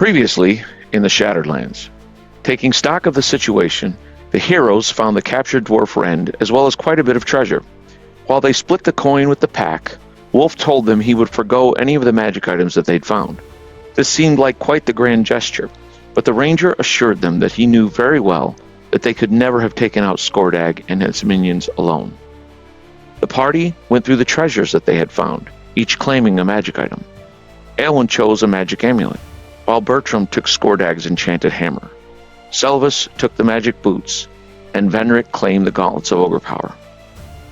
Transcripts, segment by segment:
Previously, in the Shattered Lands, taking stock of the situation, the heroes found the captured dwarf Rend as well as quite a bit of treasure. While they split the coin with the pack, Wolf told them he would forgo any of the magic items that they'd found. This seemed like quite the grand gesture, but the ranger assured them that he knew very well that they could never have taken out Skordag and his minions alone. The party went through the treasures that they had found, each claiming a magic item. Aelwyn chose a magic amulet, while Bertram took Skordag's enchanted hammer. Selvus took the magic boots, and Venric claimed the gauntlets of ogre power.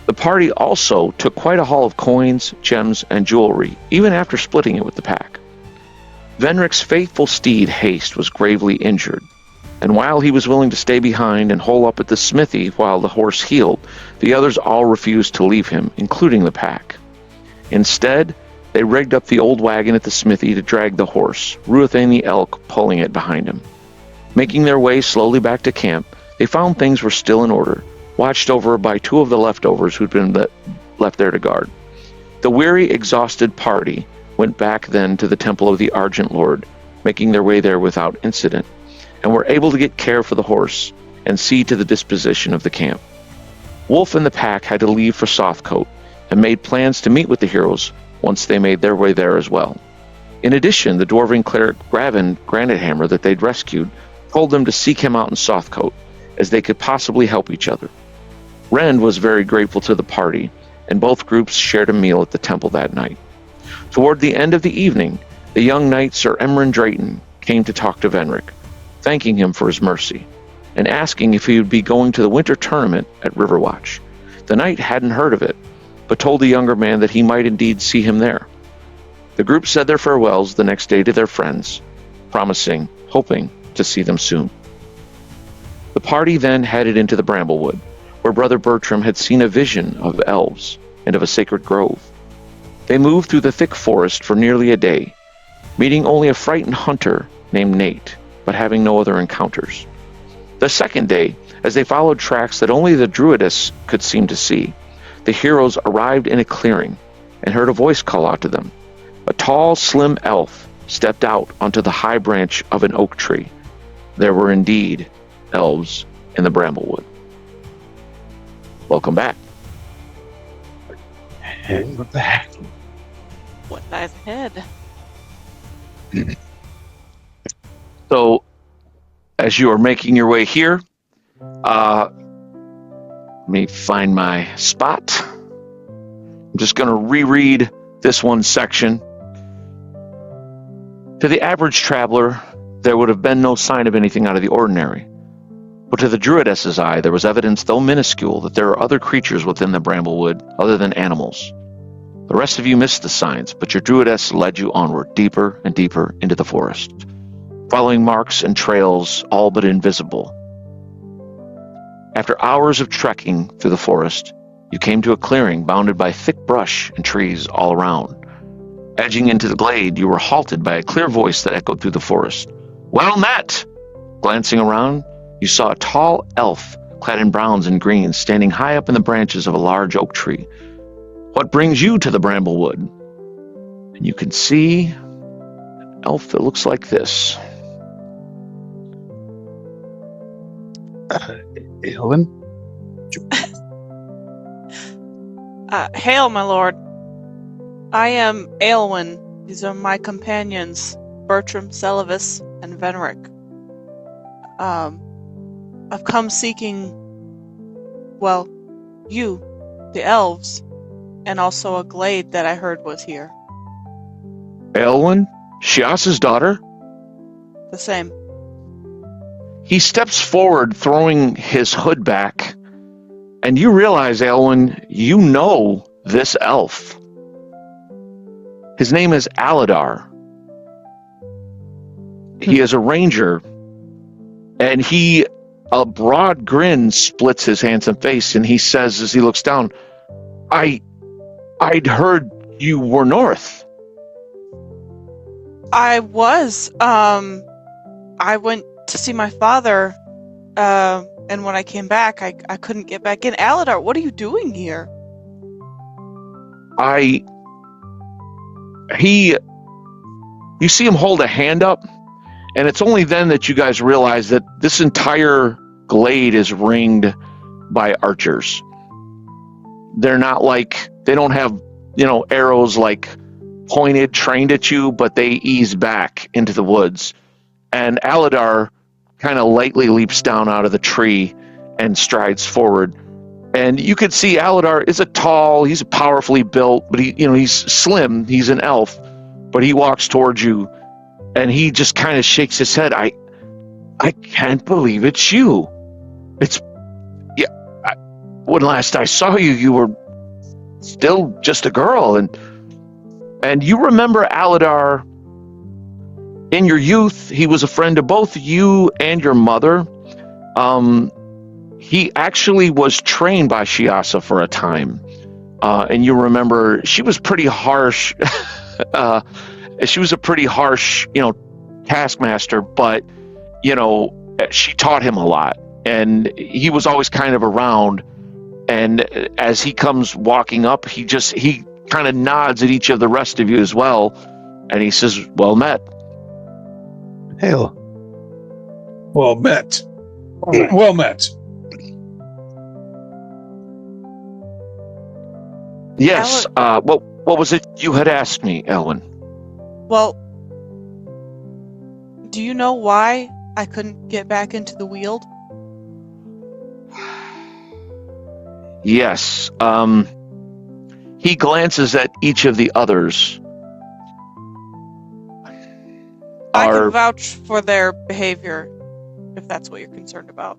The party also took quite a haul of coins, gems, and jewelry, even after splitting it with the pack. Venric's faithful steed Haste was gravely injured, and while he was willing to stay behind and hole up at the smithy while the horse healed, the others all refused to leave him, including the pack. Instead, they rigged up the old wagon at the smithy to drag the horse, Ruithane the elk pulling it behind him. Making their way slowly back to camp, they found things were still in order, watched over by two of the leftovers who'd been left there to guard. The weary, exhausted party went back then to the Temple of the Argent Lord, making their way there without incident, and were able to get care for the horse and see to the disposition of the camp. Wolf and the pack had to leave for Sothcote and made plans to meet with the heroes once they made their way there as well. In addition, the dwarven cleric Gravin Granitehammer that they'd rescued told them to seek him out in Sothcote, as they could possibly help each other. Rend was very grateful to the party, and both groups shared a meal at the temple that night. Toward the end of the evening, the young knight Sir Emran Drayton came to talk to Venric, thanking him for his mercy, and asking if he would be going to the winter tournament at Riverwatch. The knight hadn't heard of it, but told the younger man that he might indeed see him there. The group said their farewells the next day to their friends, hoping to see them soon. The party then headed into the Bramblewood, where Brother Bertram had seen a vision of elves and of a sacred grove. They moved through the thick forest for nearly a day, meeting only a frightened hunter named Nate, but having no other encounters. The second day, as they followed tracks that only the Druidess could seem to see, the heroes arrived in a clearing and heard a voice call out to them. A tall, slim elf stepped out onto the high branch of an oak tree. There were indeed elves in the Bramblewood. Welcome back. And what the heck? What lies ahead? So, as you are making your way here, let me find my spot. I'm just going to reread this one section. To the average traveler, there would have been no sign of anything out of the ordinary. But to the Druidess's eye, there was evidence, though minuscule, that there are other creatures within the Bramblewood other than animals. The rest of you missed the signs, but your Druidess led you onward, deeper and deeper into the forest, following marks and trails all but invisible. After hours of trekking through the forest, you came to a clearing bounded by thick brush and trees all around. Edging into the glade, you were halted by a clear voice that echoed through the forest. Well met! Glancing around, you saw a tall elf clad in browns and greens standing high up in the branches of a large oak tree. What brings you to the Bramblewood? And you can see an elf that looks like this. Aelwyn? Hail, my lord. I am Aelwyn. These are my companions, Bertram, Selvus, and Venric. I've come seeking, well, you, the elves, and also a glade that I heard was here. Aelwyn? Shiasa's daughter? The same. He steps forward, throwing his hood back, and you realize, Aelwyn, you know this elf. His name is Aladar. He is a ranger, and a broad grin splits his handsome face, and he says as he looks down, I'd heard you were north. I was. I went to see my father, and when I came back, I couldn't get back in. Aladar, what are you doing here? You see him hold a hand up, And it's only then that you guys realize that this entire glade is ringed by archers. They're not like, they don't have, arrows like pointed, trained at you, but they ease back into the woods. And Aladar kind of lightly leaps down out of the tree and strides forward. And you could see Aladar is he's powerfully built, but he's slim, he's an elf, but he walks towards you and he just kind of shakes his head. I can't believe it's you. When last I saw you, you were still just a girl, and you remember Aladar in your youth. He was a friend of both you and your mother. He actually was trained by Shiasa for a time, and you remember she was pretty harsh. She was a pretty harsh, taskmaster, but she taught him a lot, and he was always kind of around. And as he comes walking up, he kind of nods at each of the rest of you as well, and he says, "Well met." Hail. Well met. Well met. Yes. What was it you had asked me, Elwyn? Well, do you know why I couldn't get back into the Weald? Yes. He glances at each of the others. I can vouch for their behavior, if that's what you're concerned about.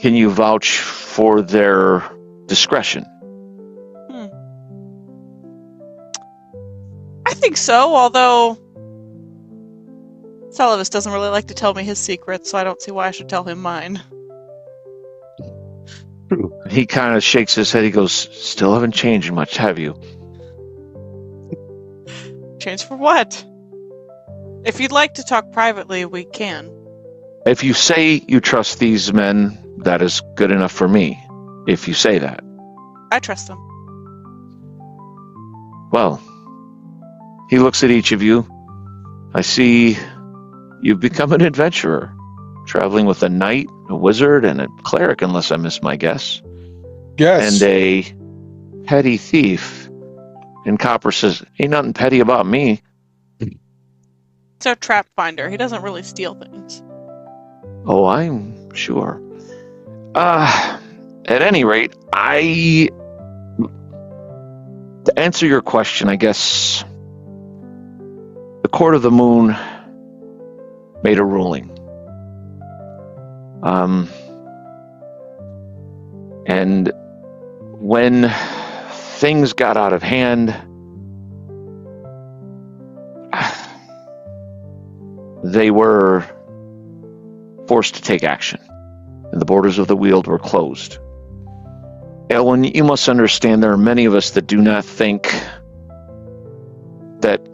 Can you vouch for their discretion? I think so, although Celavis doesn't really like to tell me his secrets, so I don't see why I should tell him mine. He kind of shakes his head. He goes, "Still haven't changed much, have you?" Changed for what? If you'd like to talk privately, we can. If you say you trust these men, that is good enough for me. If you say that. I trust them. Well, he looks at each of you. I see you've become an adventurer, traveling with a knight, a wizard, and a cleric, unless I miss my guess. Yes. And a petty thief. And Copper says, "Ain't nothing petty about me." It's our trap finder. He doesn't really steal things. Oh, I'm sure. At any rate, to answer your question, I guess the Court of the Moon made a ruling. And when things got out of hand, they were forced to take action, and the borders of the Weald were closed. Elwyn, you must understand there are many of us that do not think that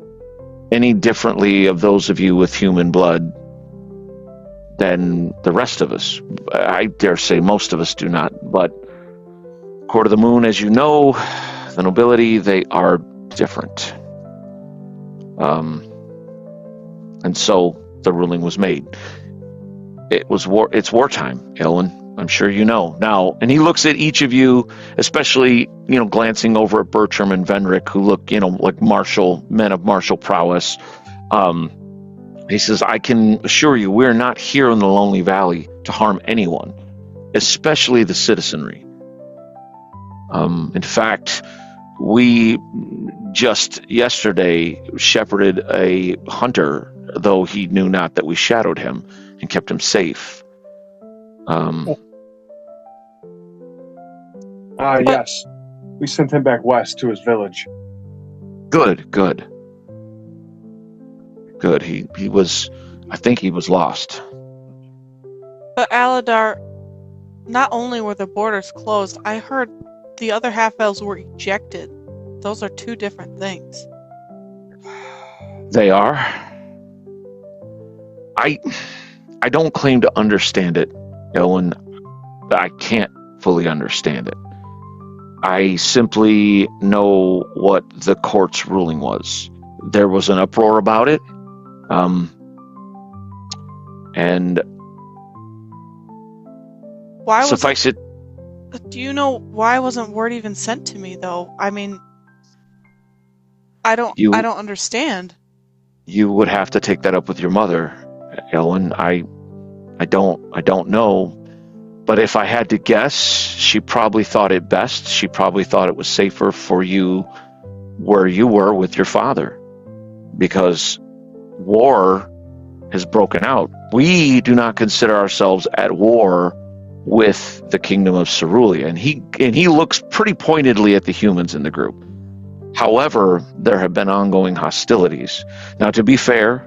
any differently of those of you with human blood than the rest of us. I dare say most of us do not, but Court of the Moon, as you know, the nobility, they are different. And so the ruling was made. It's wartime, Elwyn. I'm sure you know. Now, and he looks at each of you, especially, glancing over at Bertram and Venric, who look, like men of martial prowess. He says, "I can assure you, we're not here in the Lonely Valley to harm anyone, especially the citizenry. In fact, we just yesterday shepherded a hunter, though he knew not that we shadowed him, and kept him safe." Yes. We sent him back west to his village. Good. He was, I think he was lost. But Aladar, not only were the borders closed, I heard the other half-elves were ejected. Those are two different things. They are. I don't claim to understand it, Elwyn. I can't fully understand it. I simply know what the court's ruling was. There was an uproar about it, And Why was suffice it, Do you know why wasn't word even sent to me though? I mean, I don't understand. you would have to take that up with your mother, Ellen. I don't know. But if I had to guess, she probably thought it best. She probably thought it was safer for you where you were with your father, because war has broken out. We do not consider ourselves at war with the kingdom of Cerulean, and he looks pretty pointedly at the humans in the group. However, there have been ongoing hostilities. Now, to be fair,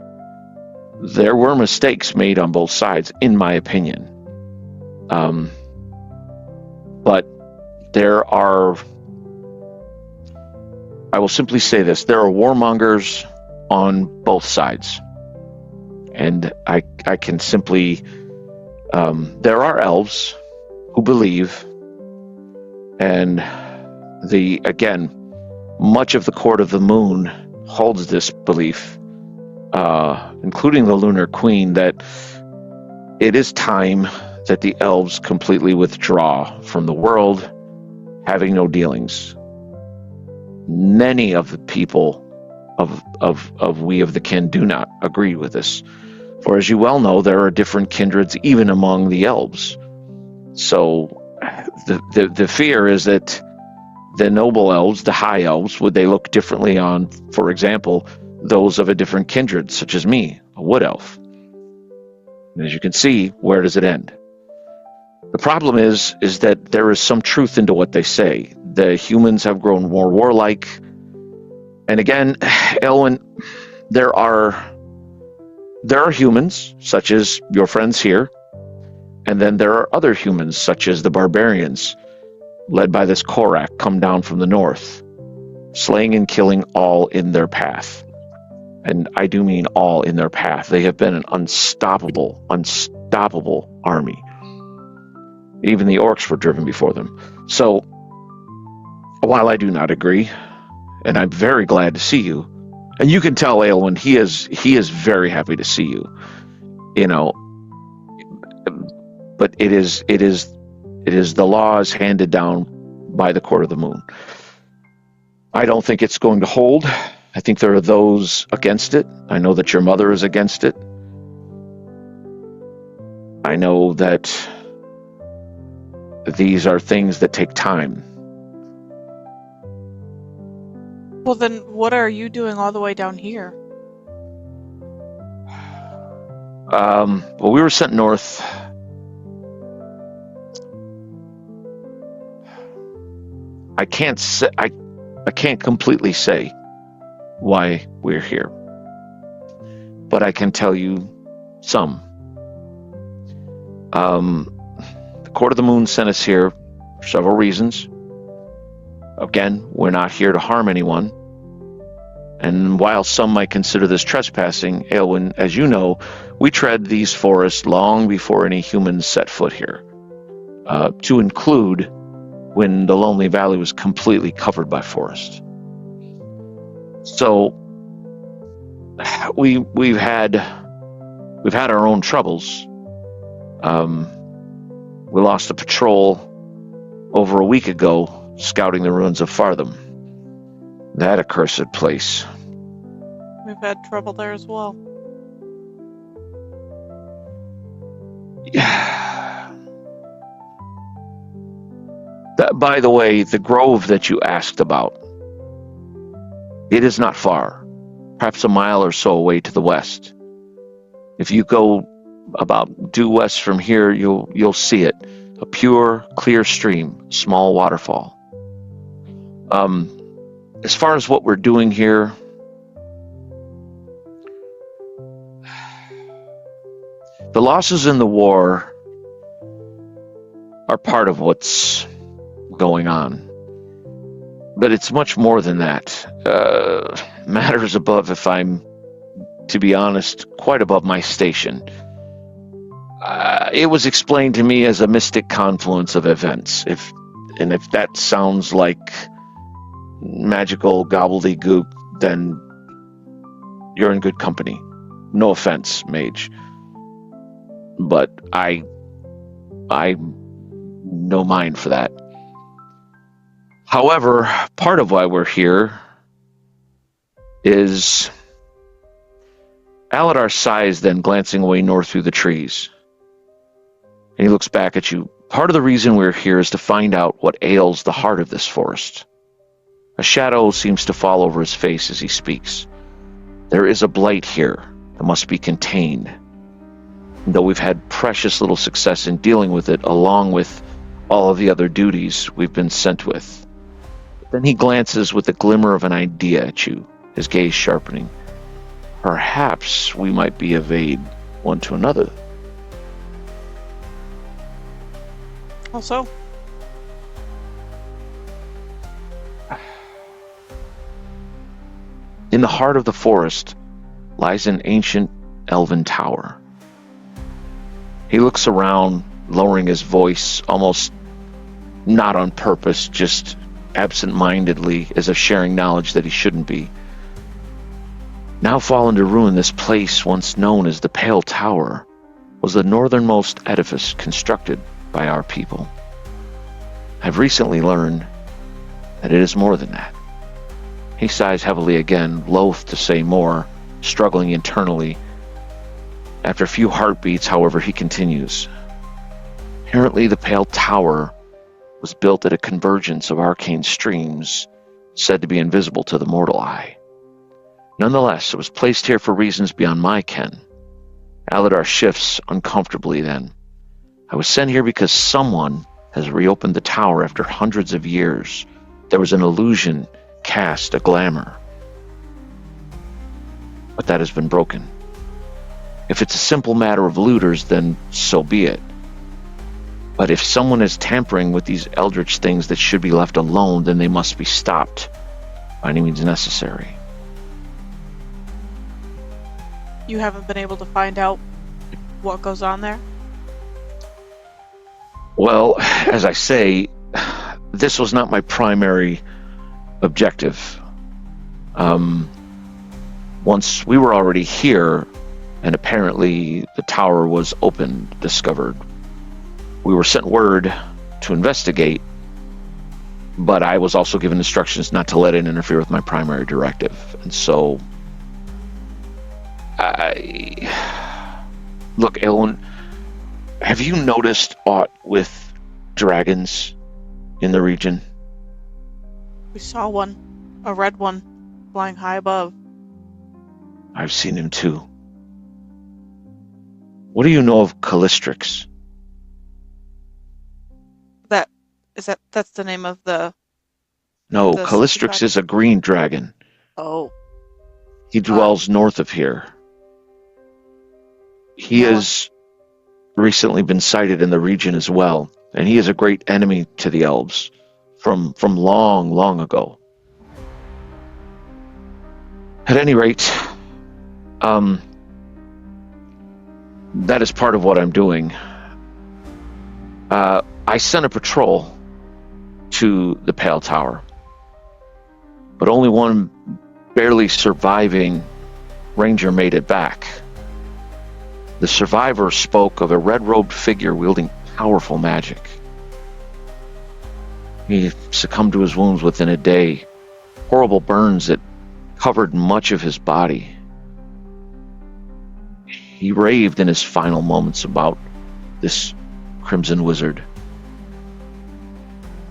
there were mistakes made on both sides, in my opinion. But there are, I will simply say this, there are warmongers on both sides. And I can simply, there are elves who believe, and again, much of the Court of the Moon holds this belief, including the Lunar Queen, that it is time that the elves completely withdraw from the world, having no dealings. Many of the people of we of the kin do not agree with this. For as you well know, there are different kindreds even among the elves. So the fear is that the noble elves, the high elves, would they look differently on, for example, those of a different kindred, such as me, a wood elf. And as you can see, where does it end? The problem is that there is some truth into what they say. The humans have grown more warlike. And again, Elwyn, there are humans, such as your friends here, and then there are other humans, such as the barbarians, led by this Korak, come down from the north, slaying and killing all in their path. And I do mean all in their path. They have been an unstoppable army. Even the orcs were driven before them. So, while I do not agree, and I'm very glad to see you, and you can tell Aelwyn, he is very happy to see you, but it is the laws handed down by the Court of the Moon. I don't think it's going to hold. I think there are those against it. I know that your mother is against it. I know that these are things that take time. Well, then what are you doing all the way down here? Well, we were sent north. I can't completely say why we're here, but I can tell you some. The Court of the Moon sent us here for several reasons. Again, we're not here to harm anyone. And while some might consider this trespassing, Aelwyn, as you know, we tread these forests long before any humans set foot here, to include when the Lonely Valley was completely covered by forest. So we've had our own troubles. We lost a patrol over a week ago scouting the ruins of Fartham. That accursed place. We've had trouble there as well. By the way, the grove that you asked about, it is not far, perhaps a mile or so away to the west. If you go about due west from here, you'll see it. A pure, clear stream, small waterfall. As far as what we're doing here, the losses in the war are part of what's going on. But it's much more than that. Matters above, if I'm, to be honest, quite above my station. It was explained to me as a mystic confluence of events. If that sounds like magical gobbledygook, then you're in good company. No offense, mage. But I no mind for that. However, part of why we're here is Aladar sighs, then glancing away north through the trees. And he looks back at you. Part of the reason we're here is to find out what ails the heart of this forest. A shadow seems to fall over his face as he speaks. There is a blight here that must be contained. And though we've had precious little success in dealing with it, along with all of the other duties we've been sent with. Then he glances with a glimmer of an idea at you, his gaze sharpening. Perhaps we might be of aid one to another. Also, in the heart of the forest lies an ancient elven tower. He looks around, lowering his voice, almost not on purpose, just absent-mindedly, as if sharing knowledge that he shouldn't be. Now fallen to ruin, this place, once known as the Pale Tower, was the northernmost edifice constructed by our people. I've recently learned that it is more than that. He sighs heavily again, loath to say more, struggling internally. After a few heartbeats, however, he continues. Apparently the Pale Tower was built at a convergence of arcane streams, said to be invisible to the mortal eye. Nonetheless, it was placed here for reasons beyond my ken. Aladar shifts uncomfortably then. I was sent here because someone has reopened the tower after hundreds of years. There was an illusion cast, a glamour. But that has been broken. If it's a simple matter of looters, then so be it. But if someone is tampering with these eldritch things that should be left alone, then they must be stopped by any means necessary. you haven't been able to find out what goes on there? Well, as I say, this was not my primary objective. Once we were already here, and apparently the tower was discovered. We were sent word to investigate, but I was also given instructions not to let it interfere with my primary directive. And so, look, Aelwyn, have you noticed aught with dragons in the region? We saw one, a red one, flying high above. I've seen him too. What do you know of Callistrix? That's the name of the... No, The Callistrix is a green dragon. Oh. He dwells north of here. He No. has recently been sighted in the region as well, and he is a great enemy to the Elves from long, long ago. At any rate, that is part of what I'm doing. I sent a patrol to the Pale Tower, but only one barely surviving ranger made it back. The survivor spoke of a red-robed figure wielding powerful magic. He succumbed to his wounds within a day, horrible burns that covered much of his body. He raved in his final moments about this Crimson Wizard.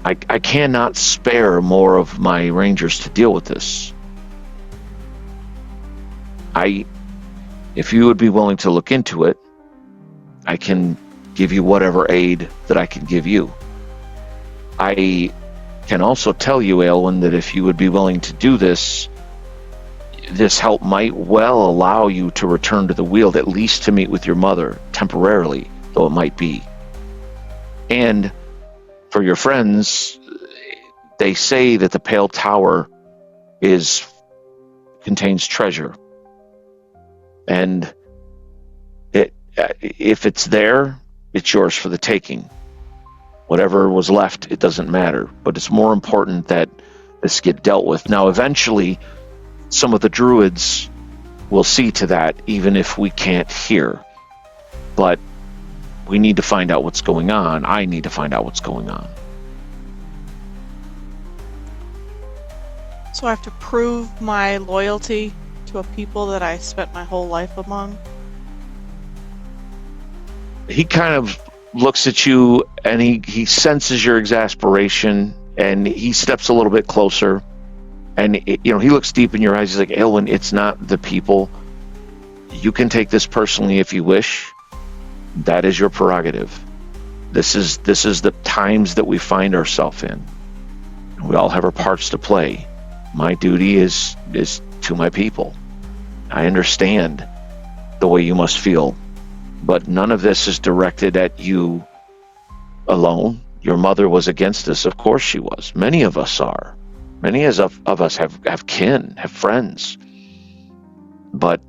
I cannot spare more of my rangers to deal with this. If you would be willing to look into it, I can give you whatever aid that I can give you. I can also tell you, Aelwyn, that if you would be willing to do this, this help might well allow you to return to the Weald, at least to meet with your mother, temporarily, though it might be. And for your friends, they say that the Pale Tower contains treasure. And if it's there, it's yours for the taking. Whatever was left, it doesn't matter. But it's more important that this get dealt with. Now, eventually, some of the druids we'll see to that, even if we can't hear. But we need to find out what's going on. I need to find out what's going on. So I have to prove my loyalty to a people that I spent my whole life among? He kind of looks at you, and he senses your exasperation, and he steps a little bit closer, and he looks deep in your eyes. He's like, Elwyn, it's not the people. You can take this personally if you wish. That is your prerogative. This is the times that we find ourselves in. We all have our parts to play. My duty is to my people. I understand the way you must feel, but none of this is directed at you alone. Your mother was against us. Of course she was. Many of us are. Many of us have kin, have friends. But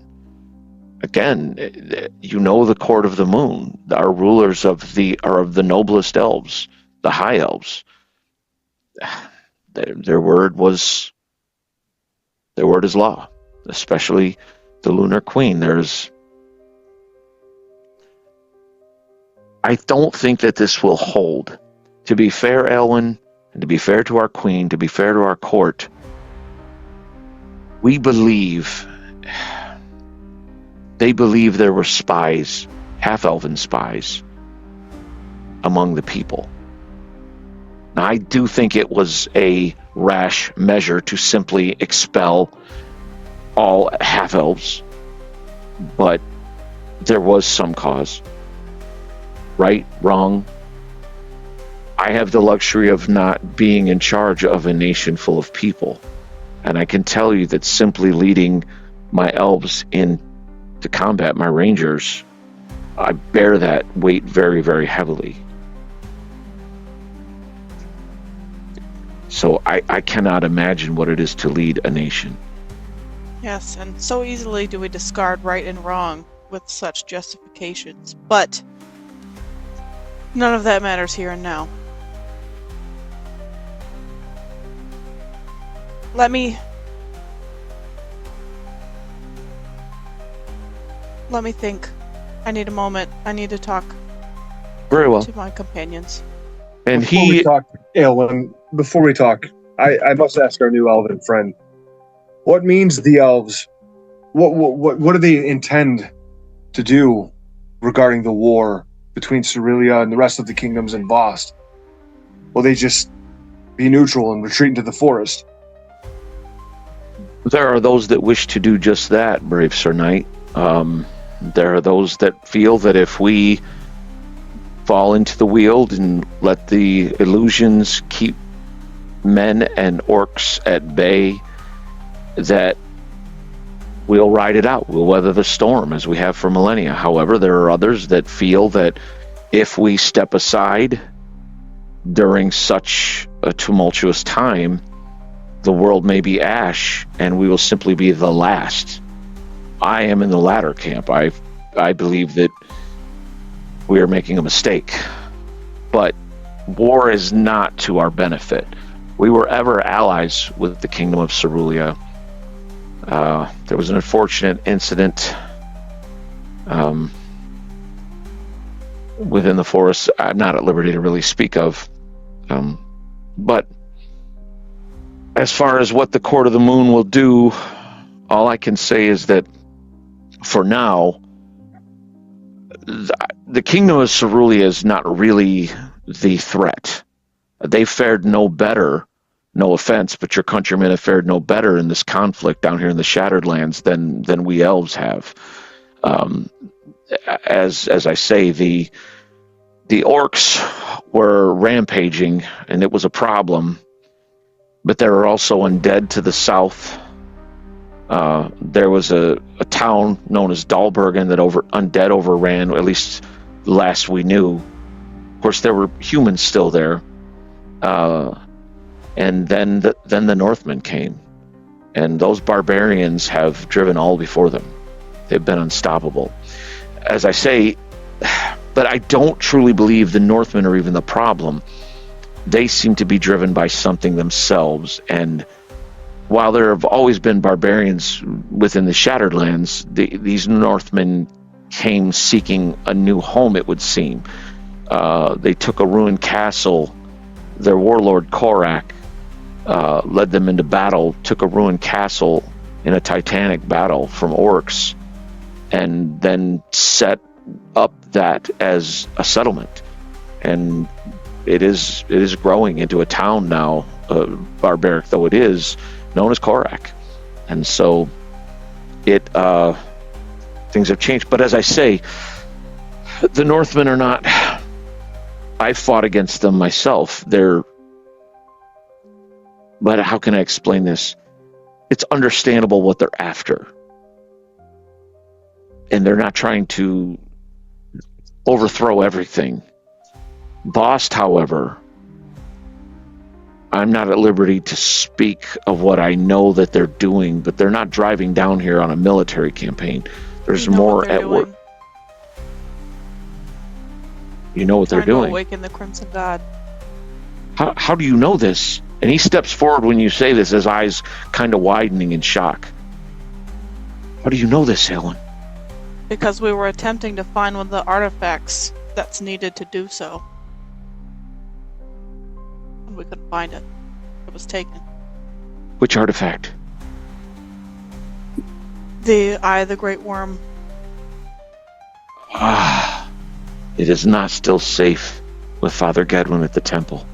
again, the court of the moon. Our rulers are of the noblest elves, the high elves. Their word is law, especially the Lunar Queen. I don't think that this will hold. To be fair, Elwyn, and to be fair to our queen, to be fair to our court, they believe there were spies, half-elven spies, among the people. Now, I do think it was a rash measure to simply expel all half-elves, but there was some cause. Right, wrong. I have the luxury of not being in charge of a nation full of people, and I can tell you that simply leading my elves in to combat, my rangers, I bear that weight very, very heavily. So I cannot imagine what it is to lead a nation. Yes, and so easily do we discard right and wrong with such justifications. But none of that matters here and now. Let me think. I need a moment. I need to talk Very well. to my companions. And Before we talk, I must ask our new elven friend, what means the elves? What do they intend to do regarding the war between Cerelia and the rest of the kingdoms in Vost? Will they just be neutral and retreat into the forest? There are those that wish to do just that, brave Sir Knight. There are those that feel that if we fall into the Weald and let the illusions keep men and orcs at bay, that we'll ride it out. We'll weather the storm as we have for millennia. However, there are others that feel that if we step aside during such a tumultuous time, the world may be ash and we will simply be the last. I am in the latter camp. I believe that we are making a mistake. But war is not to our benefit. We were ever allies with the Kingdom of Cerulia. There was an unfortunate incident within the forest I'm not at liberty to really speak of. But as far as what the Court of the Moon will do, all I can say is that for now, the Kingdom of Cerulia is not really the threat. They fared no better, no offense, but your countrymen have fared no better in this conflict down here in the Shattered Lands than we elves have. As I say, the orcs were rampaging, and it was a problem. But there are also undead to the south. There was a town known as Dahlbergen that undead overran, at least last we knew. Of course, there were humans still there. And then the Northmen came. And those barbarians have driven all before them. They've been unstoppable. As I say, but I don't truly believe the Northmen are even the problem. They seem to be driven by something themselves, and while there have always been barbarians within the Shattered Lands, these Northmen came seeking a new home, it would seem. They took a ruined castle. Their warlord Korak led them into battle, took a ruined castle in a titanic battle from orcs, and then set up that as a settlement. And it is growing into a town now, barbaric though it is, known as Korak. And so things have changed. But as I say, the Northmen are not... I fought against them myself. But how can I explain this? It's understandable what they're after. And they're not trying to overthrow everything. Bost, however, I'm not at liberty to speak of what I know that they're doing, but they're not driving down here on a military campaign. There's more at work. You know what they're doing. Awaken the Crimson God. How do you know this? And he steps forward when you say this, his eyes kind of widening in shock. How do you know this, Helen? Because we were attempting to find one of the artifacts that's needed to do so. And we couldn't find it. It was taken. Which artifact? The Eye of the Great Worm. It is not still safe with Father Gedwin at the temple.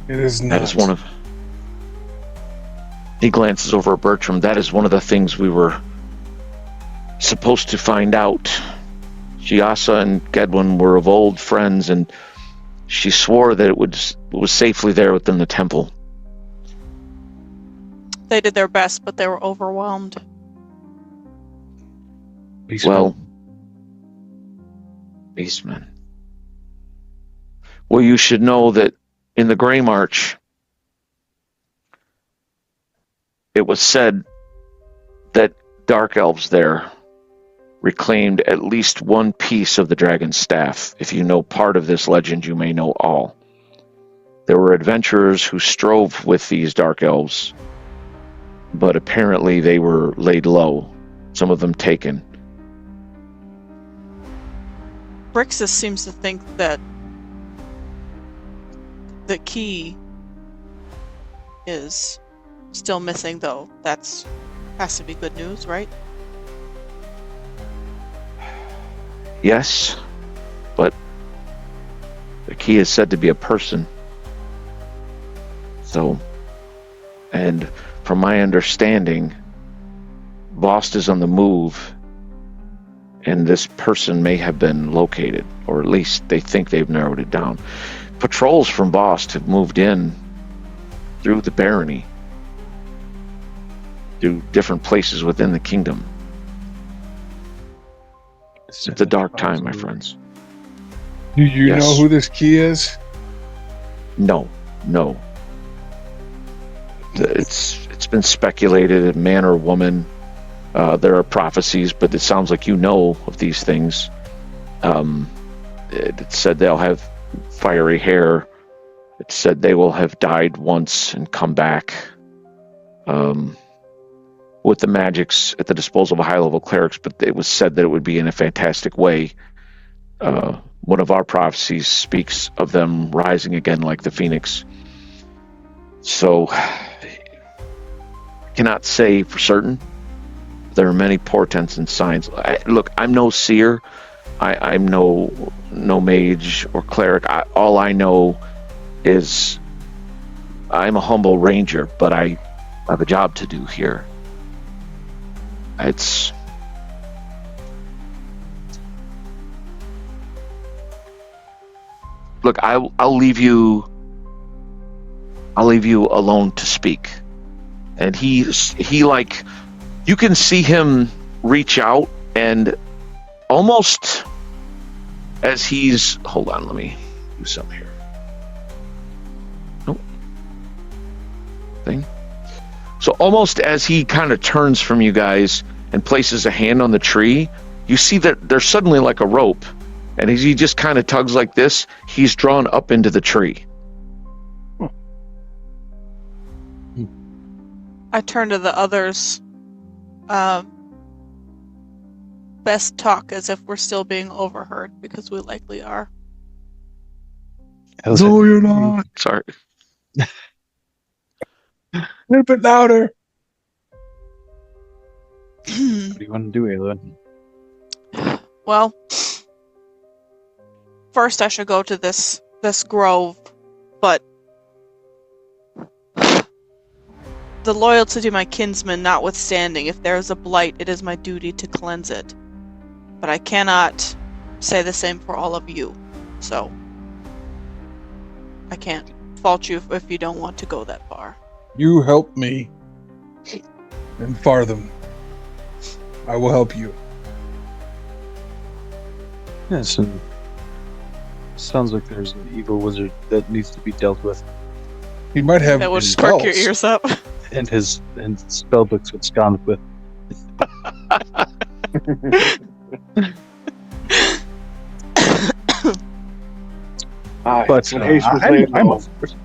It is not. That is one of... He glances over at Bertram. That is one of the things we were supposed to find out. Shiasa and Gedwin were of old friends, and she swore that it was safely there within the temple. They did their best, but they were overwhelmed. Well, Beastman. Well, you should know that in the Grey March, it was said that Dark Elves there reclaimed at least one piece of the dragon's staff. If you know part of this legend, you may know all. There were adventurers who strove with these Dark Elves, but apparently they were laid low, some of them taken. Brixus seems to think that the key is still missing, though. That's has to be good news, right? Yes, but the key is said to be a person. So, and from my understanding, Bost is on the move, and this person may have been located, or at least they think they've narrowed it down. Patrols from Bost have moved in through the barony, through different places within the kingdom. It's a dark time, my friends. Do you Yes. know who this key is? No. It's been speculated, a man or woman. There are prophecies, but it sounds like you know of these things. It said they'll have fiery hair. It said they will have died once and come back. With the magics at the disposal of high-level clerics, but it was said that it would be in a fantastic way. One of our prophecies speaks of them rising again like the phoenix. So, cannot say for certain. There are many portents and signs. Look, I'm no seer. I'm no mage or cleric. All I know is I'm a humble ranger, but I have a job to do here. Look, I'll leave you alone to speak. And he like, you can see him reach out, and almost as he's, hold on, let me do something here. Nope. Thing. So almost as he kind of turns from you guys and places a hand on the tree, you see that there's suddenly like a rope, and as he just kind of tugs like this, he's drawn up into the tree. I turn to the others. Best talk as if we're still being overheard, because we likely are. No, you're not. Sorry. A little bit louder. What do you want to do, Aelin? Well, first I should go to this grove, but the loyalty to my kinsman notwithstanding, if there is a blight, it is my duty to cleanse it. But I cannot say the same for all of you, so I can't fault you if you don't want to go that far. You help me. And Fartham. I will help you. Yes, and sounds like there's an evil wizard that needs to be dealt with, He might have That would his perk your spells. ears up. and his spell books would sconce with. But when haste was I'm laid low, up for it.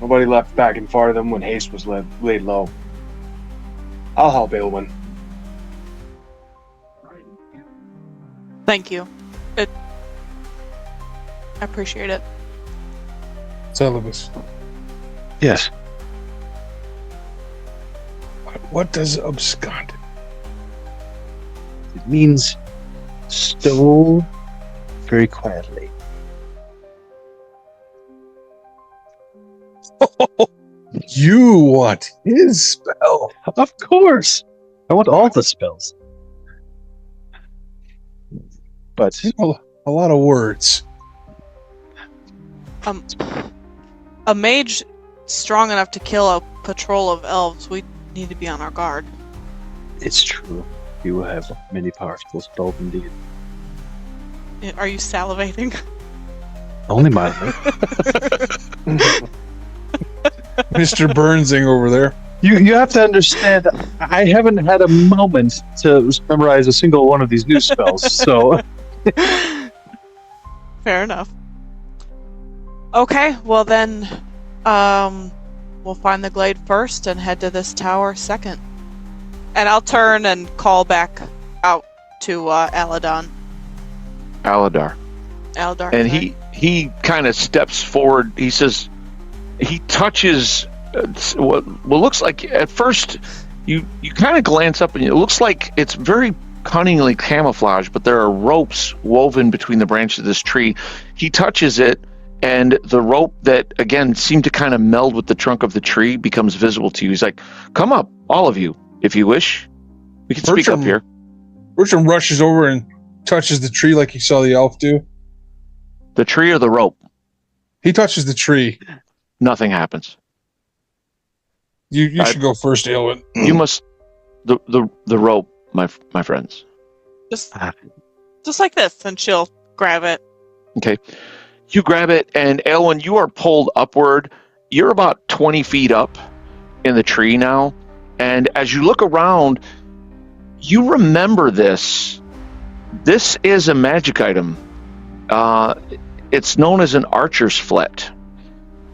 nobody left back and Fartham when haste was laid low. I'll help Aelwyn. Thank you. I appreciate it. Celibus. Yes. What does abscond? It means stole very quietly. You want his spell? Of course. I want all the spells. But A lot of words. A mage strong enough to kill a patrol of elves, we need to be on our guard. it's true. You have many powerful spells indeed. Are you salivating? Only mildly. Mr. Burnsing over there. You have to understand, I haven't had a moment to memorize a single one of these new spells, so... Fair enough. Okay, well then, we'll find the glade first and head to this tower second. And I'll turn and call back out to Aladar. Aladar. Eldar. And sorry. he kind of steps forward. He says, he touches what looks like, at first you kind of glance up and it looks like it's very cunningly camouflaged, but there are ropes woven between the branches of this tree. He touches it, and the rope that again seemed to kind of meld with the trunk of the tree becomes visible to you. He's like, come up, all of you, if you wish. We can speak up Bertram- here. Bertram rushes over and touches the tree like he saw the elf do. The tree or the rope? He touches the tree. Nothing happens. You should go first, Aelwyn. You must the rope, my friends. just like this, and she'll grab it. Okay. You grab it, and Elwyn, you are pulled upward. You're about 20 feet up in the tree now. And as you look around, you remember this. This is a magic item. It's known as an archer's flet.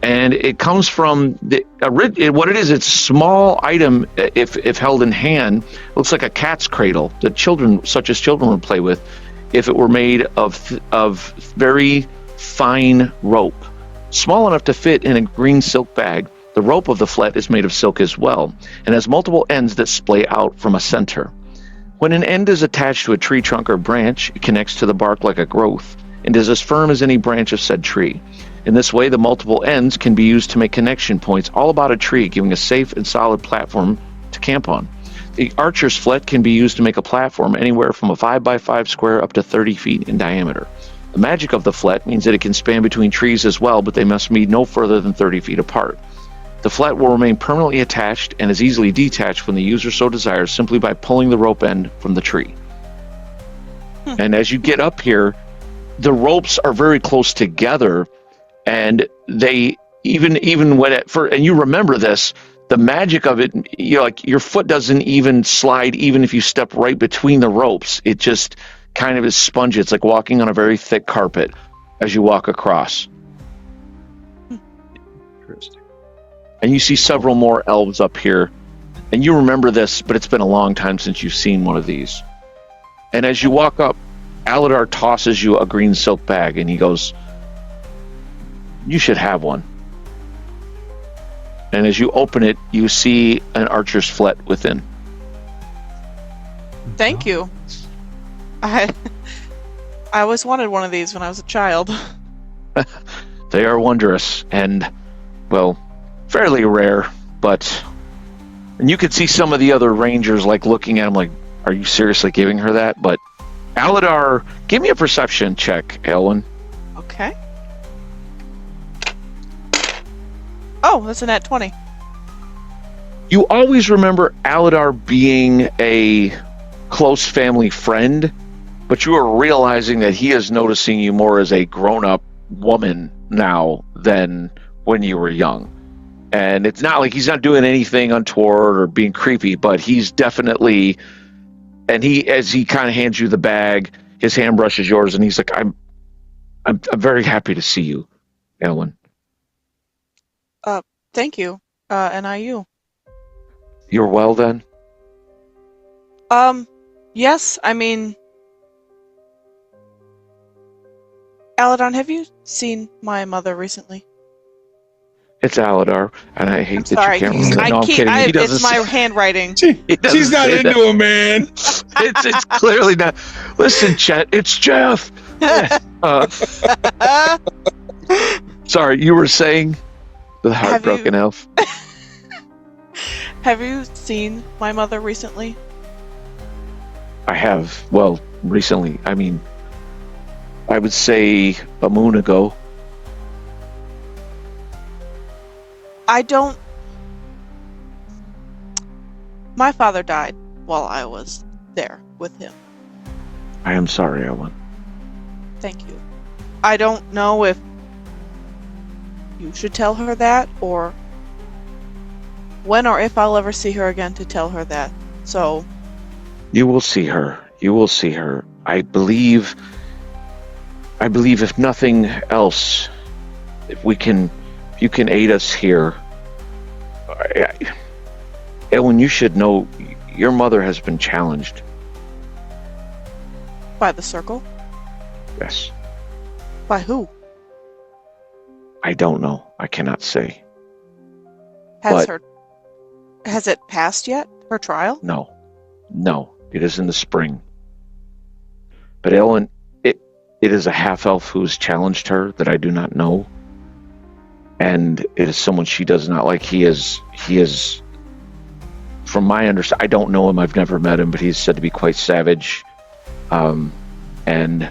And it comes from what it is. It's a small item. If held in hand, it looks like a cat's cradle that such as children would play with, if it were made of very fine rope, small enough to fit in a green silk bag. The rope of the flet is made of silk as well, and has multiple ends that splay out from a center. When an end is attached to a tree trunk or branch, it connects to the bark like a growth, and is as firm as any branch of said tree. In this way, the multiple ends can be used to make connection points all about a tree, giving a safe and solid platform to camp on. The archer's flet can be used to make a platform anywhere from a 5x5 square up to 30 feet in diameter. The magic of the flet means that it can span between trees as well, but they must be no further than 30 feet apart. The flet will remain permanently attached and is easily detached when the user so desires, simply by pulling the rope end from the tree. And as you get up here, the ropes are very close together, and they even when and you remember this, the magic of it, like your foot doesn't even slide even if you step right between the ropes. It just kind of is spongy. It's like walking on a very thick carpet as you walk across. Interesting. And you see several more elves up here. And you remember this, but it's been a long time since you've seen one of these. And as you walk up, Aladar tosses you a green silk bag, and he goes, "You should have one." And as you open it, you see an archer's flet within. Thank you. I always wanted one of these when I was a child. They are wondrous and, well, fairly rare, but... And you could see some of the other rangers like looking at him like, are you seriously giving her that? But Aladar, give me a perception check, Elwyn. Okay. Oh, that's a nat 20. You always remember Aladar being a close family friend, but you are realizing that he is noticing you more as a grown-up woman now than when you were young. And it's not like he's not doing anything untoward or being creepy, but he's definitely, and as he kind of hands you the bag, his hand brushes yours, and he's like, I'm very happy to see you, Elwyn. Thank you. And I you. You're well then? Yes, I mean, Aladon, have you seen my mother recently? It's Aladar, and I hate that you can't remember. No, I'm kidding. He doesn't it's my handwriting. She's not into him, man. It's clearly not. Listen, Chet, it's Jeff. Sorry, you were saying the heartbroken elf. Have you seen my mother recently? I have. Well, recently. I mean, I would say a moon ago. My father died while I was there with him. I am sorry, Elwyn. Thank you. I don't know if you should tell her that, or when or if I'll ever see her again to tell her that. So... You will see her. You will see her. I believe if nothing else, if you can aid us here. Elwyn, you should know your mother has been challenged. By the circle? Yes. By who? I don't know. I cannot say. Has it passed yet? Her trial? No. It is in the spring. But Elwyn, it is a half-elf who has challenged her that I do not know. And it is someone she does not like. He is, from my understanding, I don't know him, I've never met him, but he's said to be quite savage. And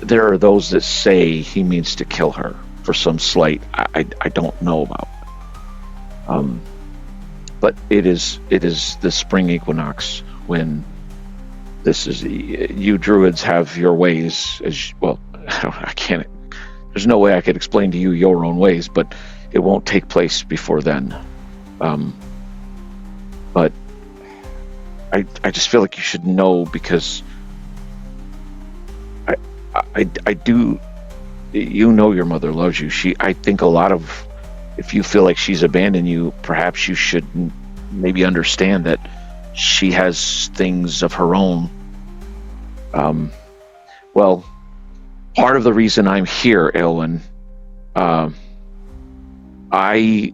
there are those that say he means to kill her for some slight I don't know about. But it is the spring equinox when this is, you druids have your ways as well. I can't. There's no way I could explain to you your own ways, but it won't take place before then. But I just feel like you should know, because I do. You know your mother loves you. I think a lot of, if you feel like she's abandoned you, perhaps you should maybe understand that she has things of her own. Well, part of the reason I'm here, Elwyn, I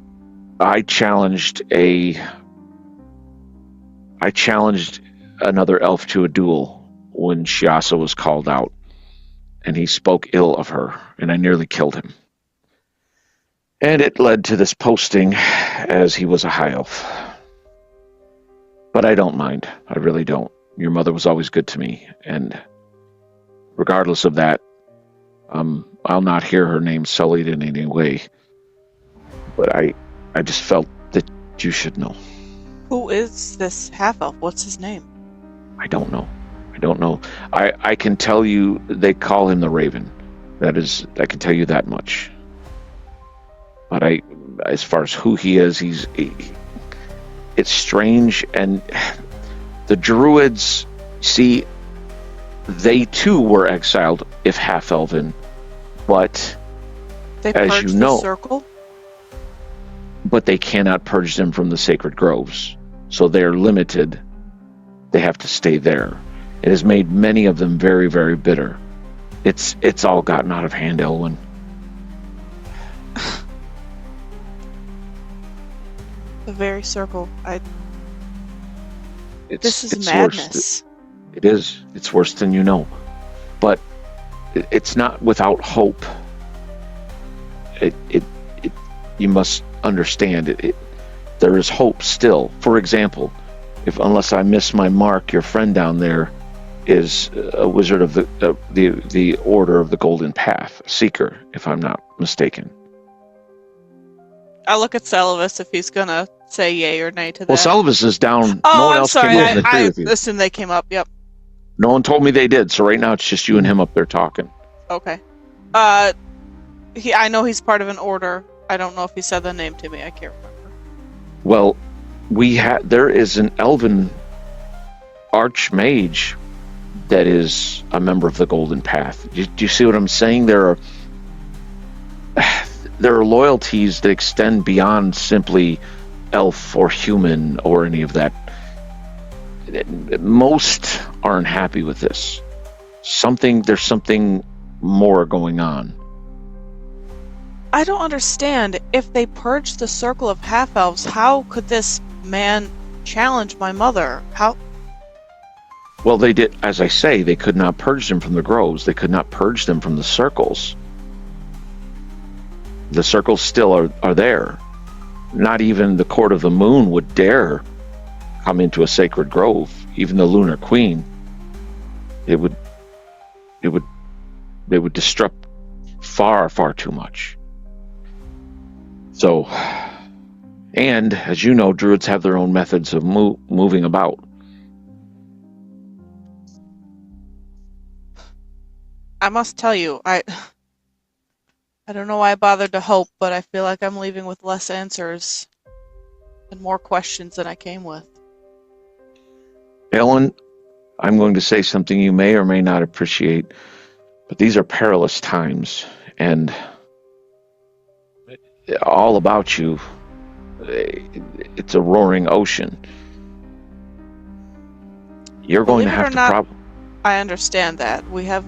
challenged another elf to a duel when Shiasa was called out, and he spoke ill of her, and I nearly killed him. And it led to this posting, as he was a high elf. But I don't mind. I really don't. Your mother was always good to me, and regardless of that, I'll not hear her name sullied in any way. But I just felt that you should know. Who is this half-elf? What's his name? I don't know. I can tell you they call him the Raven. I can tell you that much. But as far as who he is, it's strange. And the druids, see, they too were exiled, if half-elven. But They as purged you know, the circle? but they cannot purge them from the sacred groves. So they're limited. They have to stay there. It has made many of them very, very bitter. It's all gotten out of hand, Elwyn. The very circle. This is It's madness. It is. It's worse than you know. But it's not without hope. You must understand it. There is hope still. For example, unless I miss my mark, your friend down there is a wizard of the Order of the Golden Path, a seeker, if I'm not mistaken. I'll look at Selvus if he's gonna say yay or nay to that. Well, Selvus is down. Oh, no one I'm else sorry. came up and agree I with you. assumed they came up. Yep. No one told me they did, so right now it's just you and him up there talking. Okay. I know he's part of an order. I don't know if he said the name to me. I can't remember. Well, there is an elven archmage that is a member of the Golden Path. Do you see what I'm saying? There are loyalties that extend beyond simply elf or human or any of that. Most aren't happy with this. There's something more going on. I don't understand. If they purged the circle of half-elves, how could this man challenge my mother? How? Well, they did, as I say, they could not purge them from the groves. They could not purge them from the circles. The circles still are there. Not even the Court of the Moon would dare come into a sacred grove. Even the Lunar Queen. They would disrupt far, far too much. So, and as you know, druids have their own methods of moving about. I must tell you, I don't know why I bothered to hope, but I feel like I'm leaving with less answers and more questions than I came with. Ellen, I'm going to say something you may or may not appreciate, but these are perilous times, and all about you, it's a roaring ocean. You're going to have to I understand that. We have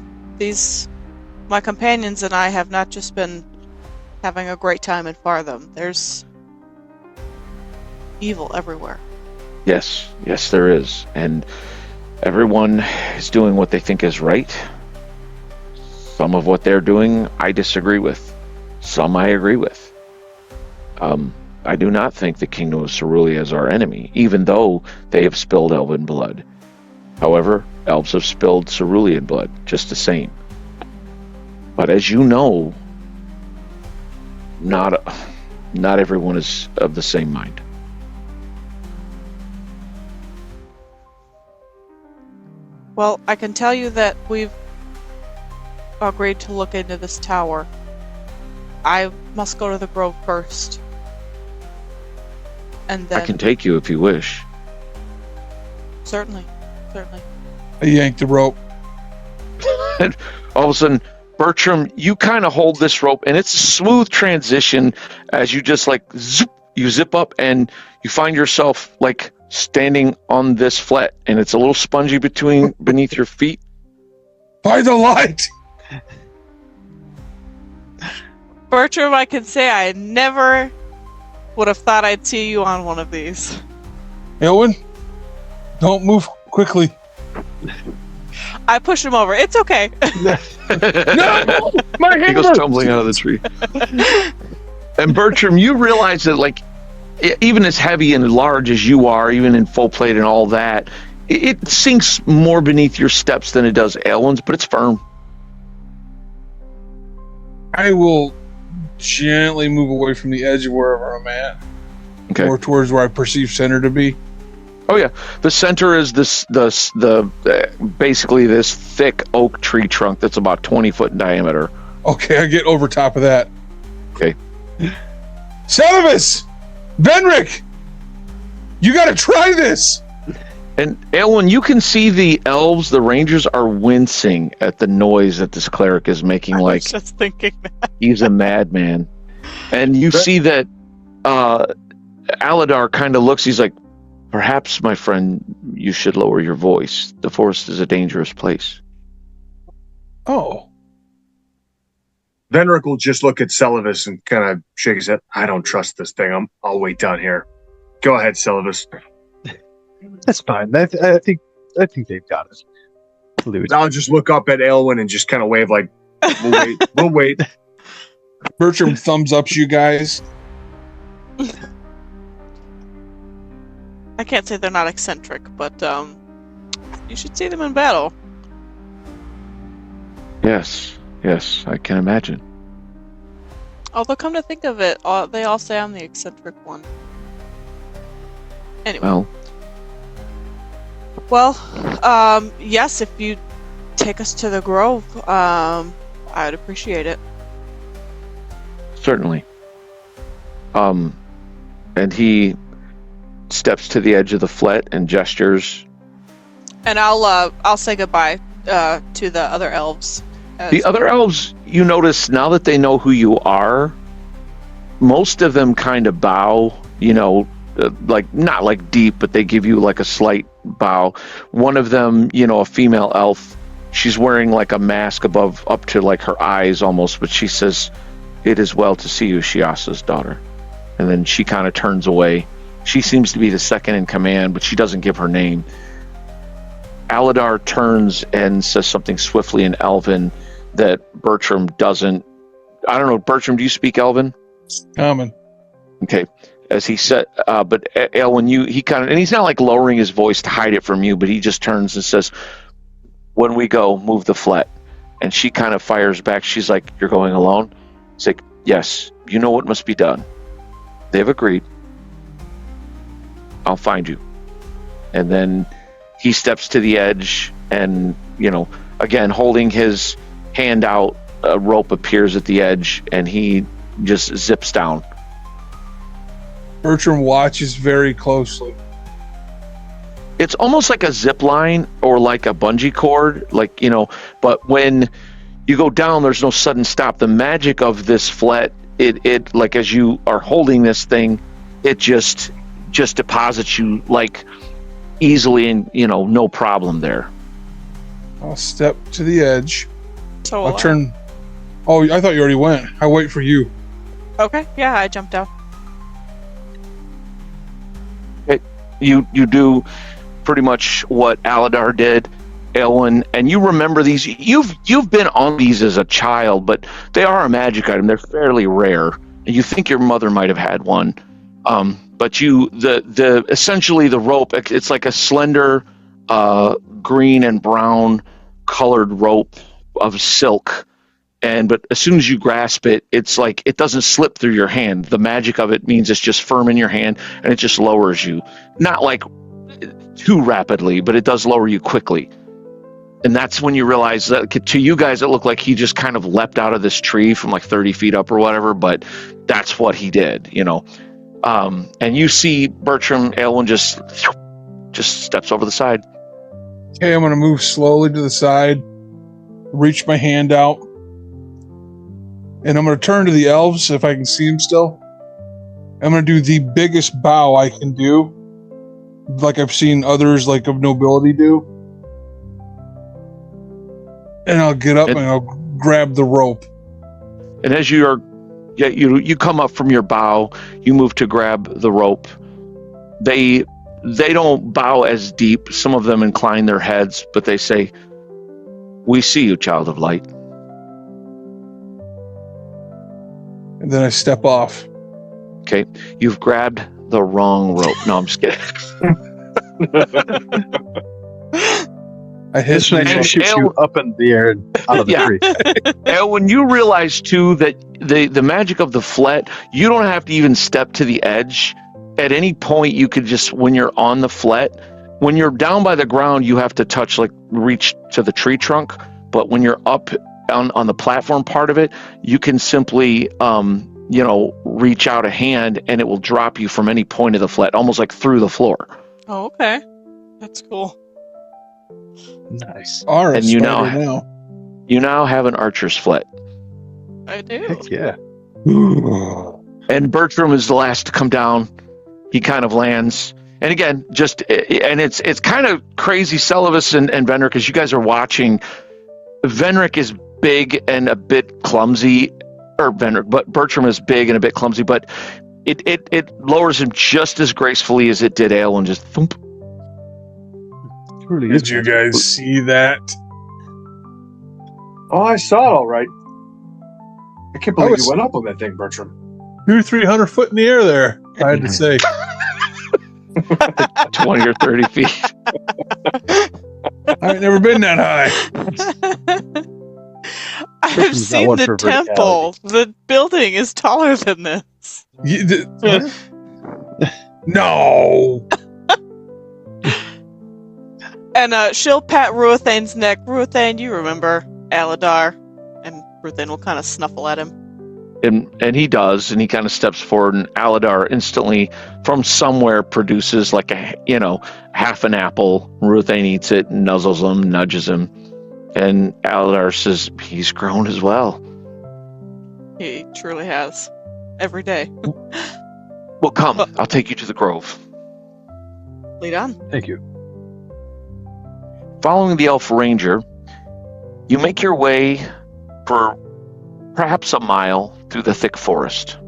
my companions and I have not just been having a great time in Fartham. There's evil everywhere. Yes, there is. And everyone is doing what they think is right. Some of what they're doing, I disagree with. Some I agree with. I do not think the Kingdom of Cerulean is our enemy, even though they have spilled elven blood. However, elves have spilled cerulean blood, just the same. But as you know, not everyone is of the same mind. Well, I can tell you that we've agreed to look into this tower. I must go to the grove first. And then... I can take you if you wish. Certainly. I yanked the rope. And all of a sudden, Bertram, you kind of hold this rope, and it's a smooth transition as you just you zip up and you find yourself standing on this flat, and it's a little spongy beneath your feet. By the light! Bertram, I can say I never would have thought I'd see you on one of these. Elwyn, don't move quickly. I push him over. It's okay. No! My He hand goes hurts! tumbling out of the tree. And Bertram, you realize that even as heavy and large as you are, even in full plate and all that, it sinks more beneath your steps than it does Elwyn's, but it's firm. I will gently move away from the edge of wherever I'm at. Okay. More towards where I perceive center to be. Oh yeah, the center is basically this thick oak tree trunk that's about 20 foot in diameter. Okay, I get over top of that. Okay. Celibus! Benric! You gotta try this! And Elwyn, you can see the elves, the rangers, are wincing at the noise that this cleric is making. I was just thinking that. He's a madman. And you see that Aladar kind of looks. He's like, "Perhaps, my friend, you should lower your voice. The forest is a dangerous place." Oh, Venric will just look at Celavis and kind of shake his head. I don't trust this thing. I'll wait down here. Go ahead, Celavis. That's fine. I think they've got it. Leave it. I'll just look up at Aelwyn and just kind of wave like, we'll wait. We'll wait. Bertram thumbs ups you guys. I can't say they're not eccentric, but you should see them in battle. Yes, I can imagine. Although, come to think of it, they all say I'm the eccentric one. Anyway. Well, yes, if you take us to the grove, I would appreciate it. Certainly. And he steps to the edge of the flat and gestures. And I'll say goodbye to the other elves. The other elves, you notice now that they know who you are, most of them kind of bow, like not like deep, but they give you like a slight bow. One of them, a female elf, she's wearing like a mask up to like her eyes almost, but she says, "It is well to see you, Shiasa's daughter." And then she kind of turns away. She seems to be the second in command, but she doesn't give her name. Aladar turns and says something swiftly in Elven that Bertram doesn't. I don't know, Bertram, do you speak Elven? Common. Okay. As he said, but Elwyn, he kind of, and he's not like lowering his voice to hide it from you, but he just turns and says, "When we go, move the flat." And she kind of fires back. She's like, "You're going alone?" It's like, "Yes, you know what must be done." They've agreed. I'll find you. And then he steps to the edge and, again, holding his hand out, a rope appears at the edge and he just zips down. Bertram watches very closely. It's almost like a zip line or like a bungee cord, but when you go down, there's no sudden stop. The magic of this flat, it like as you are holding this thing, it just deposits you like easily and, no problem there. I'll step to the edge. So I'll turn. Oh, I thought you already went. I'll wait for you. Okay, yeah, I jumped out. You do pretty much what Aladar did, Elwyn, and you remember these. You've been on these as a child, but they are a magic item. They're fairly rare. You think your mother might have had one, but essentially the rope. It's like a slender, green and brown colored rope of silk. But as soon as you grasp it, it's like it doesn't slip through your hand. The magic of it means it's just firm in your hand and it just lowers you. Not like too rapidly, but it does lower you quickly. And that's when you realize that to you guys, it looked like he just kind of leapt out of this tree from like 30 feet up or whatever, but that's what he did, And you see Bertram, Aelwyn just steps over the side. Okay, I'm going to move slowly to the side, reach my hand out, and I'm going to turn to the elves if I can see them still. I'm going to do the biggest bow I can do, like I've seen others like of nobility do. And I'll get up and I'll grab the rope. And as you come up from your bow, you move to grab the rope. They don't bow as deep. Some of them incline their heads, but they say, "We see you, child of light." And then I step off. Okay, you've grabbed the wrong rope. No, I'm just kidding. I hit and shoot you up in the air and out of the tree. And when you realize too that the magic of the flat, you don't have to even step to the edge. At any point, you could just, when you're on the flat, when you're down by the ground, you have to reach to the tree trunk. But when you're up on the platform part of it, you can simply, reach out a hand and it will drop you from any point of the flat, almost like through the floor. Oh, okay. That's cool. Nice. All right, And you now have an archer's flat. I do. Heck yeah. And Bertram is the last to come down. He kind of lands. And again, it's kind of crazy, Celovus and Venric, because you guys are watching. Venric is big and a bit clumsy, but Bertram is big and a bit clumsy, but it lowers him just as gracefully as it did Aelwyn, just thump. Truly Did you guys see that? Oh, I saw it all right. I can't believe was- you went up on that thing, Bertram. 200-300 foot in the air there, I had to say. 20 or 30 feet. I've never been that high. I've Bertram's got seen one the for temple. The building is taller than this. No. And she'll pat Ruathane's neck. Ruathane, you remember Aladar. And Ruathane will kind of snuffle at him. And he does, and he kind of steps forward, and Aladar instantly, from somewhere, produces like half an apple. Ruthane eats it, nuzzles him, nudges him, and Aladar says, he's grown as well. He truly has. Every day. Well, come, I'll take you to the grove. Lead on. Thank you. Following the elf ranger, you make your way for perhaps a mile through the thick forest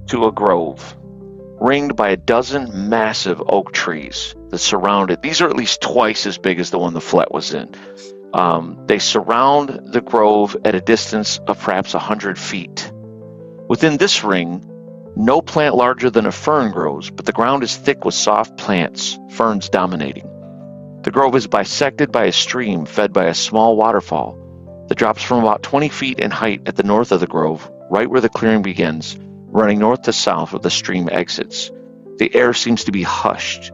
to a grove ringed by a dozen massive oak trees that surround it. These are at least twice as big as the one the Flet was in. They surround the grove at a distance of perhaps 100 feet. Within this ring, no plant larger than a fern grows, but the ground is thick with soft plants, ferns dominating. The grove is bisected by a stream fed by a small waterfall that drops from about 20 feet in height at the north of the grove, right where the clearing begins, running north to south where the stream exits. The air seems to be hushed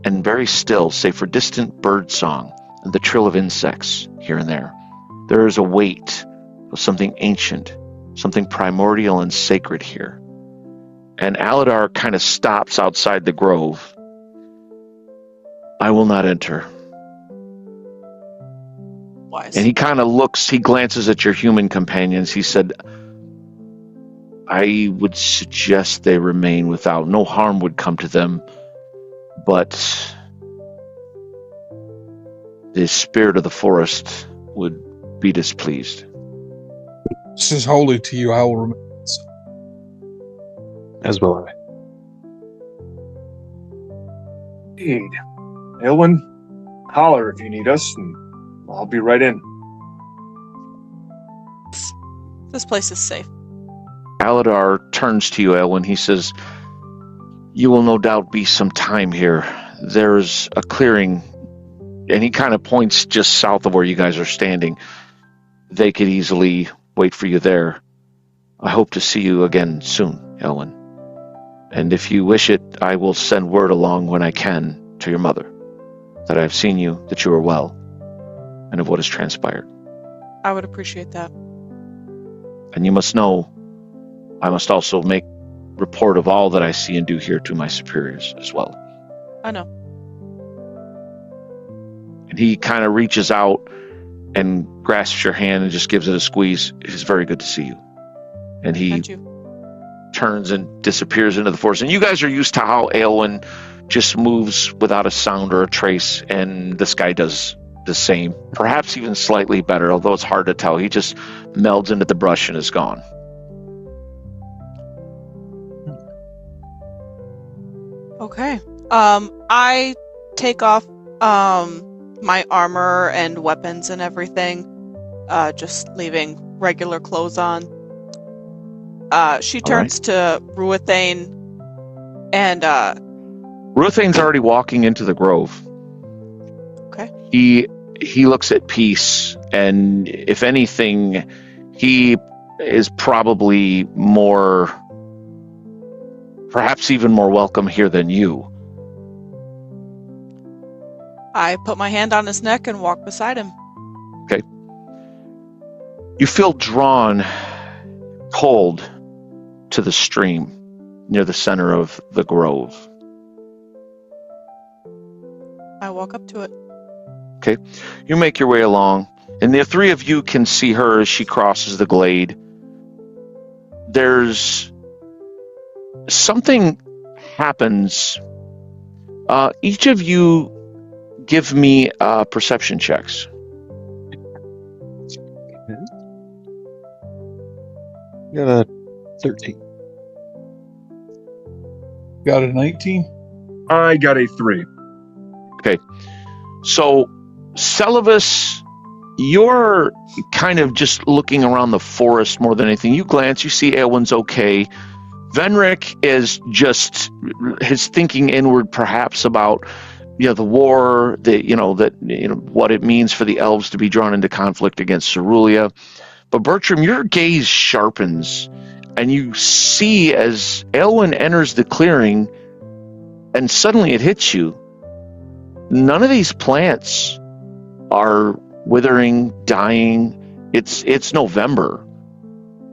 and very still, save for distant bird song and the trill of insects here and there. There is a weight of something ancient, something primordial and sacred here. And Aladar kind of stops outside the grove. I will not enter. Wise. And he kind of he glances at your human companions. He said, I would suggest they remain without. No harm would come to them, but the spirit of the forest would be displeased. This is holy to you. I will remain. As well I. Indeed. Aelwyn, holler if you need us, and I'll be right in. This place is safe. Aladar turns to you, Elwyn. He says, you will no doubt be some time here. There's a clearing, and he kind of points just south of where you guys are standing. They could easily wait for you there. I hope to see you again soon, Elwyn. And if you wish it, I will send word along when I can to your mother, that I have seen you, that you are well, and of what has transpired. I would appreciate that. And you must know, I must also make report of all that I see and do here to my superiors as well. I know. And he kind of reaches out and grasps your hand and just gives it a squeeze. It is very good to see you. And he And you. turns and disappears into the forest. And you guys are used to how Aelwyn just moves without a sound or a trace, and this guy does the same, perhaps even slightly better, although it's hard to tell. He just melds into the brush and is gone. Okay. I take off my armor and weapons and everything, just leaving regular clothes on. She turns to Ruathane and Ruthane's already walking into the grove. Okay. He looks at Peace, and if anything, he is probably more, perhaps even more welcome here than you. I put my hand on his neck and walk beside him. You feel drawn cold to the stream near the center of the grove. I walk up to it. You make your way along, and the three of you can see her as she crosses the glade. There's something happens. Each of you give me perception checks. Got a 13. Got a 19. I got a 3. So, Celavus, you're kind of just looking around the forest more than anything. You glance, you see Aelwyn's okay. Venric is just his thinking inward, perhaps about the war, what it means for the elves to be drawn into conflict against Cerulia. But Bertram, your gaze sharpens, and you see as Aelwyn enters the clearing, and suddenly it hits you. None of these plants are withering, dying. It's November.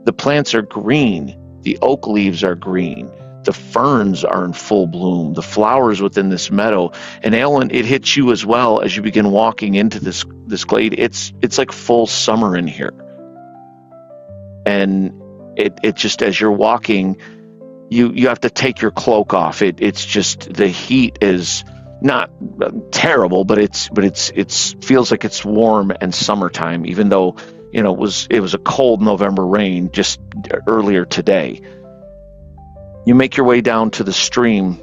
The plants are green. The oak leaves are green. The ferns are in full bloom. The flowers within this meadow. And Aelwyn, it hits you as well as you begin walking into this glade. It's like full summer in here. And it just, as you're walking, you have to take your cloak off. It's just, the heat is not terrible, but it's feels like it's warm and summertime, even though it was a cold November rain just earlier today. You make your way down to the stream,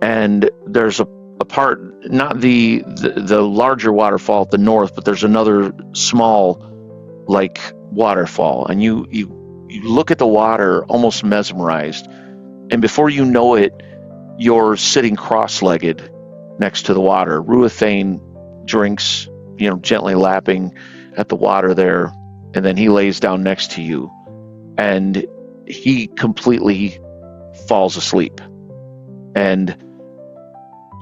and there's a part, not the larger waterfall at the north, but there's another small waterfall, and you look at the water almost mesmerized, and before you know it, you're sitting cross-legged next to the water. Ruathane drinks, gently lapping at the water there, and then he lays down next to you, and he completely falls asleep. And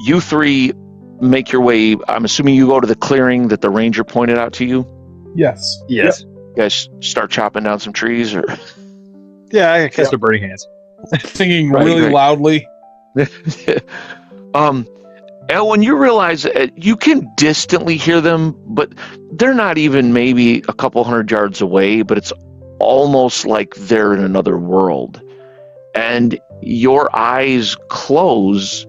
you three make your way, I'm assuming you go to the clearing that the ranger pointed out to you? Yes. Yes. You guys start chopping down some trees, or? Yeah, I cast a burning hands. Singing Right, really right. loudly. Elwyn, you realize you can distantly hear them, but they're not even maybe a couple hundred yards away, but it's almost like they're in another world. And your eyes close,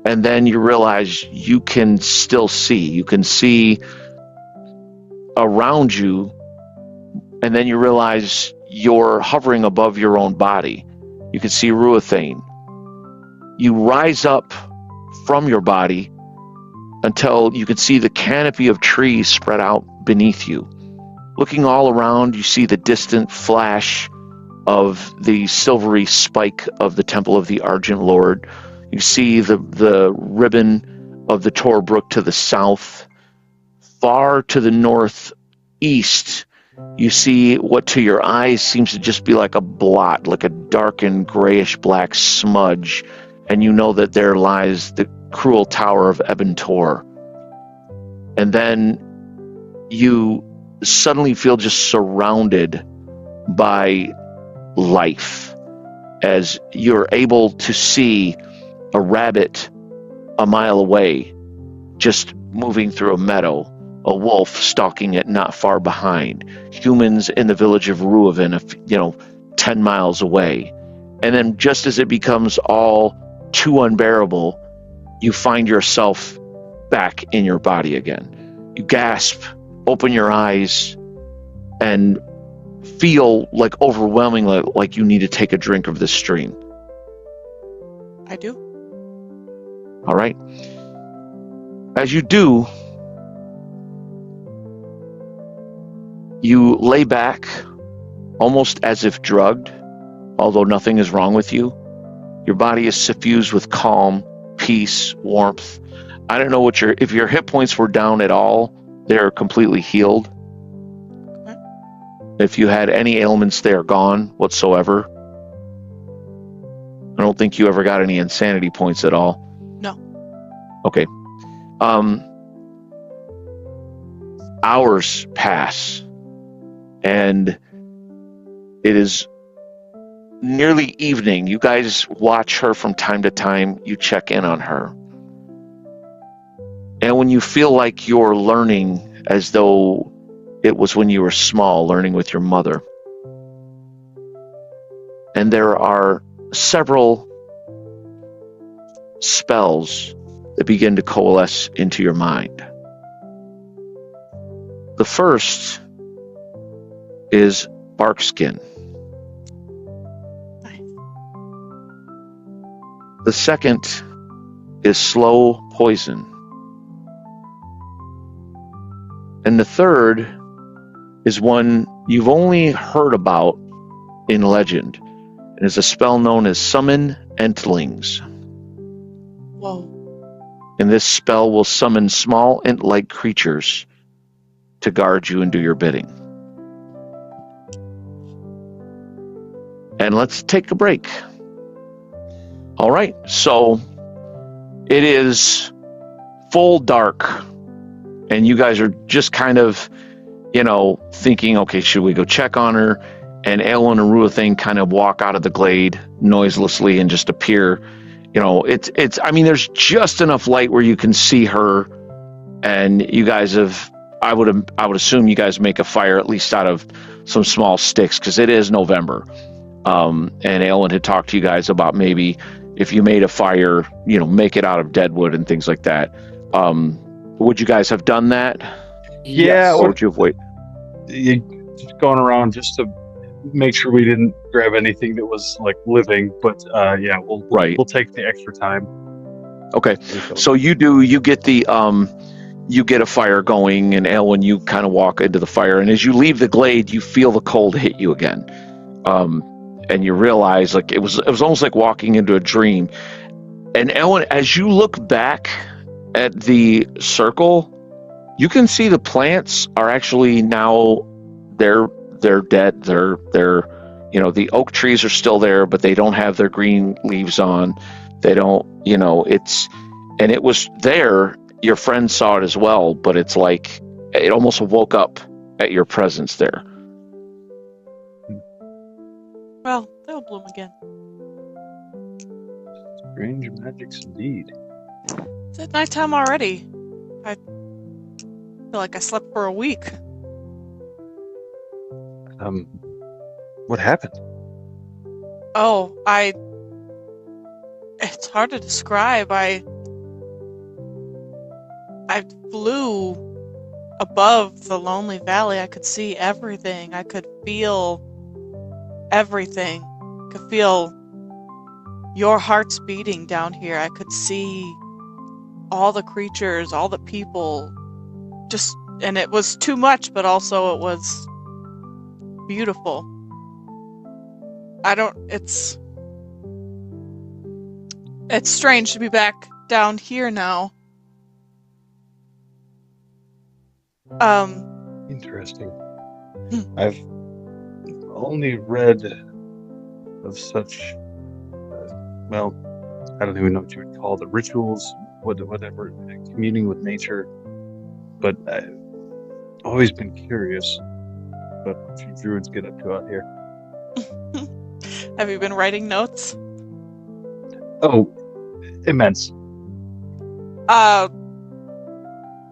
and then you realize you can still see. You can see around you, and then you realize you're hovering above your own body. You can see Ruathane. You rise up from your body until you can see the canopy of trees spread out beneath you. Looking all around, you see the distant flash of the silvery spike of the Temple of the Argent Lord. You see the ribbon of the Tor Brook to the south. Far to the northeast, you see what to your eyes seems to just be like a blot, like a darkened grayish black smudge. And you know that there lies the cruel tower of Ebon Tor. And then you suddenly feel just surrounded by life as you're able to see a rabbit a mile away just moving through a meadow, a wolf stalking it not far behind, humans in the village of Ruaven 10 miles away. And then just as it becomes all too unbearable, you find yourself back in your body again. You gasp, open your eyes, and feel like overwhelmingly like you need to take a drink of this stream. I do. All right. As you do, you lay back almost as if drugged, although nothing is wrong with you. Your body is suffused with calm, peace, warmth. I don't know if your hit points were down at all, they're completely healed. Okay. If you had any ailments, they are gone whatsoever. I don't think you ever got any insanity points at all. No. Okay. Hours pass, and it is nearly evening. You guys watch her from time to time. You check in on her. And when you feel like you're learning as though it was when you were small, learning with your mother, and there are several spells that begin to coalesce into your mind. The first is Barkskin. Nice. The second is Slow Poison. And the third is one you've only heard about in legend, and is a spell known as Summon Entlings. Whoa. And this spell will summon small ent-like creatures to guard you and do your bidding. And let's take a break. All right, so it is full dark, and you guys are just kind of, thinking, okay, should we go check on her? And Aelin and Ruathane kind of walk out of the glade noiselessly and just appear. There's just enough light where you can see her, and you guys I would assume you guys make a fire at least out of some small sticks, because it is November. And Aelin had talked to you guys about maybe if you made a fire, make it out of dead wood and things like that. Would you guys have done that? Yeah, Or would you have waited? Just going around just to make sure we didn't grab anything that was like living. But we'll take the extra time. Okay, so you get a fire going, and Elwyn, you kind of walk into the fire, and as you leave the glade, you feel the cold hit you again, and you realize like it was almost like walking into a dream. And Elwyn, as you look back at the circle, you can see the plants are actually now they're dead. They're the oak trees are still there, but they don't have their green leaves on. They don't, and it was there. Your friend saw it as well, but it's like it almost woke up at your presence there. Well, they'll bloom again. Strange magics indeed. It's at nighttime already. I feel like I slept for a week. What happened? Oh, it's hard to describe. I flew above the lonely valley. I could see everything. I could feel everything. I could feel your hearts beating down here. I could see all the creatures, all the people. And it was too much, but also it was beautiful. It's strange to be back down here now. Interesting. I've only read of such, I don't even know what you would call the rituals, whatever, communing with nature. But I've always been curious about what you druids get up to out here. Have you been writing notes? Oh, immense.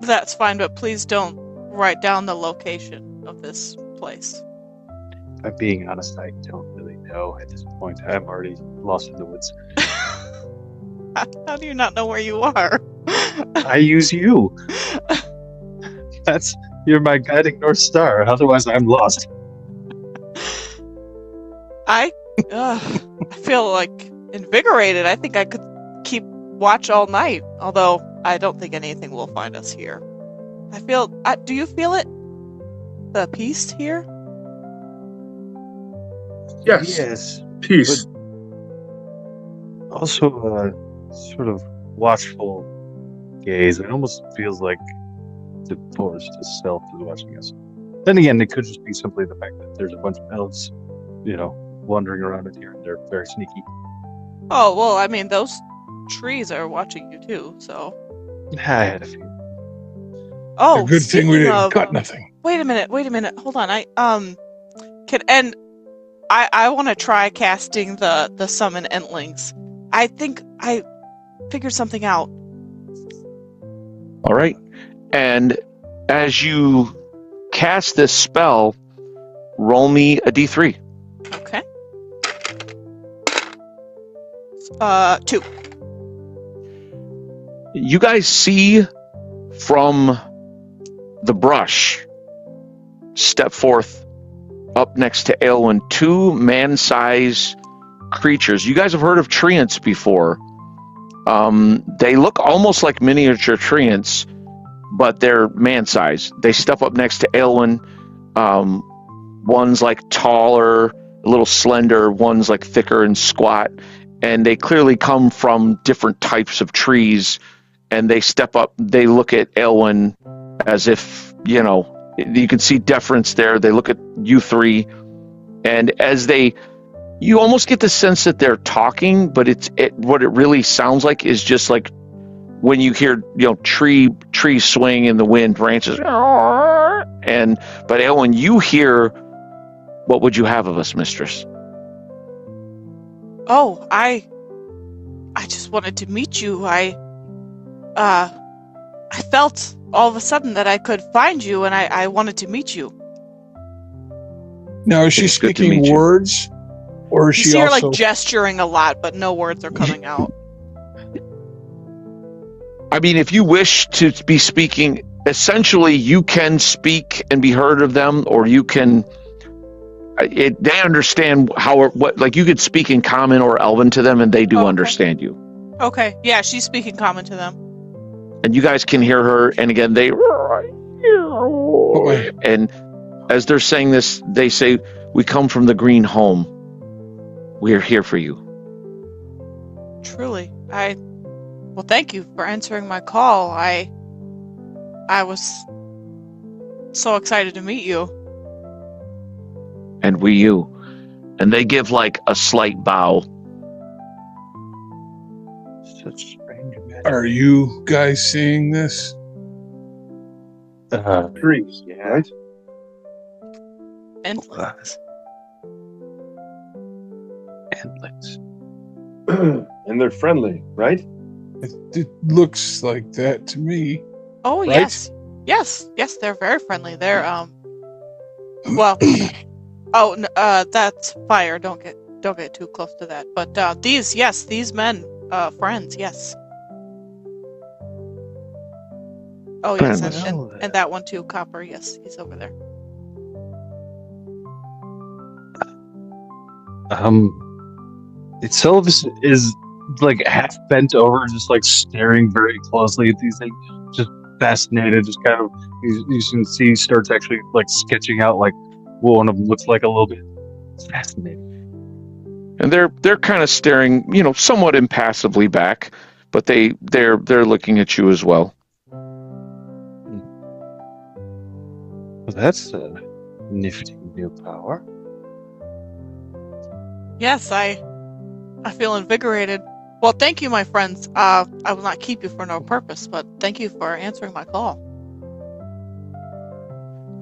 That's fine, but please don't write down the location of this place. If I'm being honest, I don't really know at this point. I'm already lost in the woods. How do you not know where you are? I use you. You're my guiding North Star. Otherwise, I'm lost. I feel like invigorated. I think I could keep watch all night. Although I don't think anything will find us here. Do you feel it? The peace here? Yes. Peace. But also a sort of watchful gaze. It almost feels like the forest itself is watching us. Then again, it could just be simply the fact that there's a bunch of elves, wandering around in here, and they're very sneaky. Oh, well, I mean, those trees are watching you too, so. I had a few. Oh, A good thing we speaking didn't of, cut nothing. Wait a minute. Hold on. I want to try casting the summon entlings. I think I figured something out. All right. And as you cast this spell, roll me a d3. Okay. 2. You guys see from the brush step forth up next to Aelwyn 2 man-sized creatures. You guys have heard of treants before. They look almost like miniature treants, but they're man-sized. They step up next to Aelwyn. One's like taller, a little slender, one's like thicker and squat, and they clearly come from different types of trees. And they step up, they look at Aelwyn as if, you can see deference there. They look at you 3, and as you almost get the sense that they're talking, but what it really sounds like is just like when you hear, trees swing in the wind, branches, but Aelwyn, you hear, "What would you have of us, mistress?" Oh, I just wanted to meet you. I felt all of a sudden that I could find you, and I wanted to meet you. Now, is she It's good to speaking meet you. words, or is You she see her also? like gesturing a lot, but no words are coming out. I mean, if you wish to be speaking, essentially you can speak and be heard of them, or you can. They understand you could speak in Common or Elven to them, and they do Okay. understand you. Okay, yeah, she's speaking Common to them. And you guys can hear her. And again, and as they're saying this, they say, "We come from the Green Home. We are here for you." Truly, well, thank you for answering my call. I was so excited to meet you. And we you. And they give like a slight bow. Such strange magic. Are you guys seeing this? Trees, right? Endlings. Endlings. And they're friendly, right? It looks like that to me. Oh, Right? yes, they're very friendly. They're well, that's fire. Don't get too close to that. But these men, friends, yes. Oh yes, Friends. and that one too, Copper. Yes, he's over there. Itself is like half bent over, just like staring very closely at these things, just fascinated. Just kind of, you can see he starts actually like sketching out like what one of them looks like a little bit. It's fascinating. And they're kind of staring, somewhat impassively back, but they're looking at you as well. Well, that's a nifty new power. Yes, I feel invigorated. Well, thank you, my friends. I will not keep you for no purpose, but thank you for answering my call.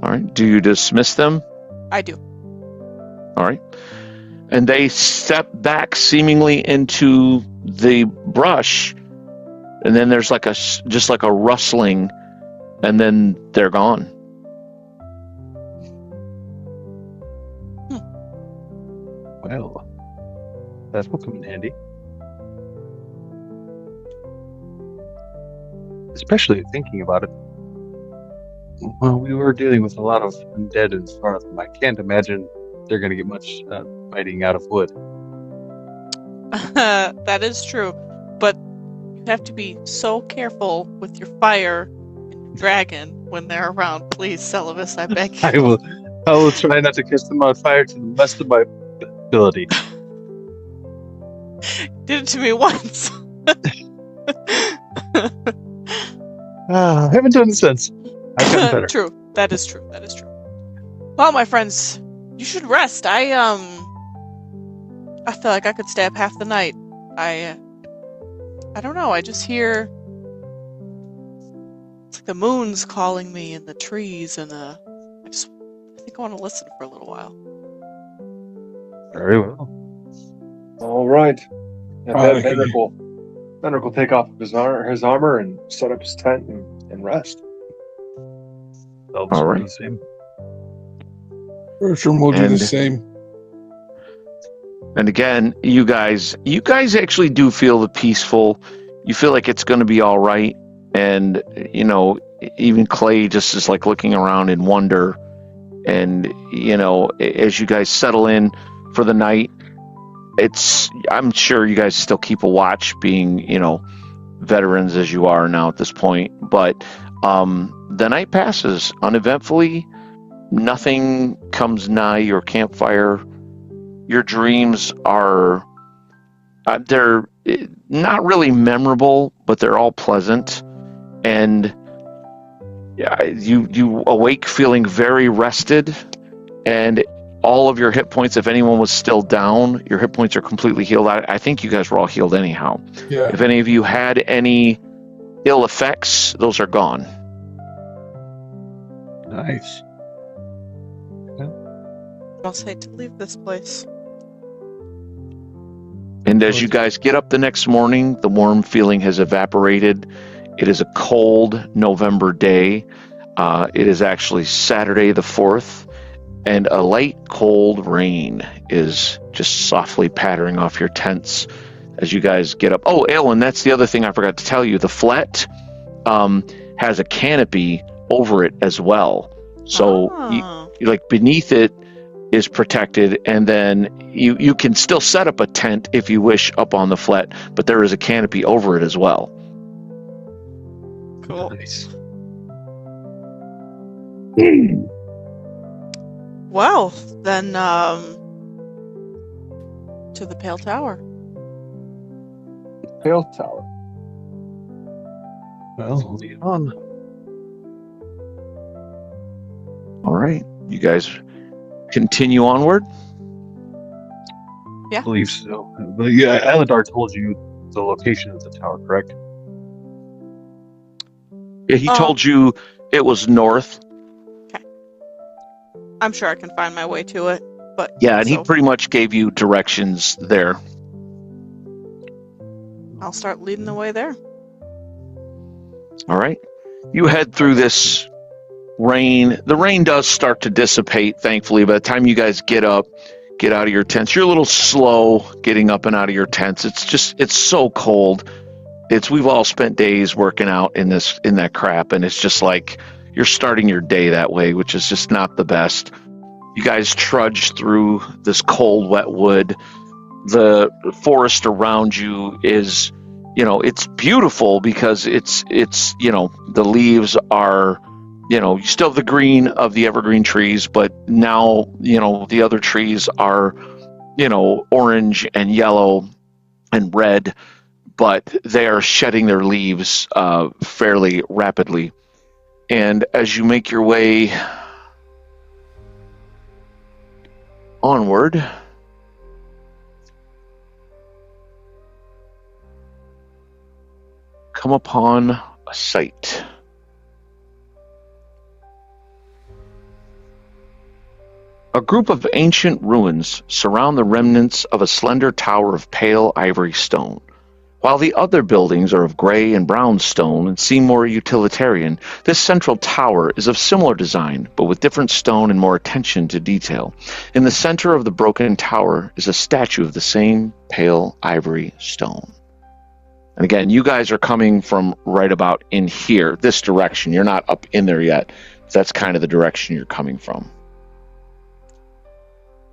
All right. Do you dismiss them? I do. All right. And they step back seemingly into the brush, and then there's just like a rustling, and then they're gone. Well, that will come in handy. Especially thinking about it. Well, we were dealing with a lot of undead and Fartham. I can't imagine they're going to get much fighting out of wood. That is true, but you have to be so careful with your fire and your dragon when they're around. Please, Celovus, I beg you. I will try not to catch them on fire to the best of my ability. Did it to me once. I haven't done it since. I've gotten better. True. That is true. Well, my friends, you should rest. I feel like I could stay up half the night. I don't know. I just hear it's like the moon's calling me in the trees, and I think I want to listen for a little while. Very well. All right. And Probably. then Henrik will take off his armor and set up his tent and rest. All right. Same. Bertram will do the And- same. And again, you guys actually do feel the peaceful. You feel like it's going to be all right. And, you know, even Clay just is like looking around in wonder. And, you know, as you guys settle in for the night, I'm sure you guys still keep a watch, being, you know, veterans as you are now at this point. But the night passes uneventfully. Nothing comes nigh your campfire. Your dreams are, they're not really memorable, but they're all pleasant. And you awake feeling very rested, and all of your hit points, if anyone was still down, your hit points are completely healed. I think you guys were all healed anyhow. Yeah. If any of you had any ill effects, those are gone. Nice. I'll say to leave this place. And as you guys get up the next morning, the warm feeling has evaporated. It is a cold November day. It is actually Saturday the 4th, and a light, cold rain is just softly pattering off your tents as you guys get up. Oh, Aylwin, that's the other thing I forgot to tell you. The flat has a canopy over it as well. So, you, like, beneath it is protected, and then you can still set up a tent if you wish up on the flat, but there is a canopy over it as well. Cool. Nice. Well, then, to the Pale Tower. Pale Tower. Well, lead on. All right, you guys continue onward. I believe so. But yeah, Aladar told you the location of the tower, correct? Yeah, he told you it was north. I'm sure I can find my way to it, but Yeah, and he so pretty much gave you directions there. I'll start leading the way there. All right. You head through this rain. The rain does start to dissipate, thankfully. By the time you guys get out of your tents, you're a little slow getting up and out of your tents. It's so cold. We've all spent days working out in that crap, and it's just like you're starting your day that way, which is just not the best. You guys trudge through this cold, wet wood. The forest around you is, you know, it's beautiful because it's you know, the leaves are, you know, you still have the green of the evergreen trees, but now, you know, the other trees are, you know, orange and yellow and red, but they are shedding their leaves fairly rapidly. And as you make your way onward, come upon a sight. A group of ancient ruins surround the remnants of a slender tower of pale ivory stone. While the other buildings are of gray and brown stone and seem more utilitarian, this central tower is of similar design, but with different stone and more attention to detail. In the center of the broken tower is a statue of the same pale ivory stone. And again, you guys are coming from right about in here, this direction. You're not up in there yet. That's kind of the direction you're coming from.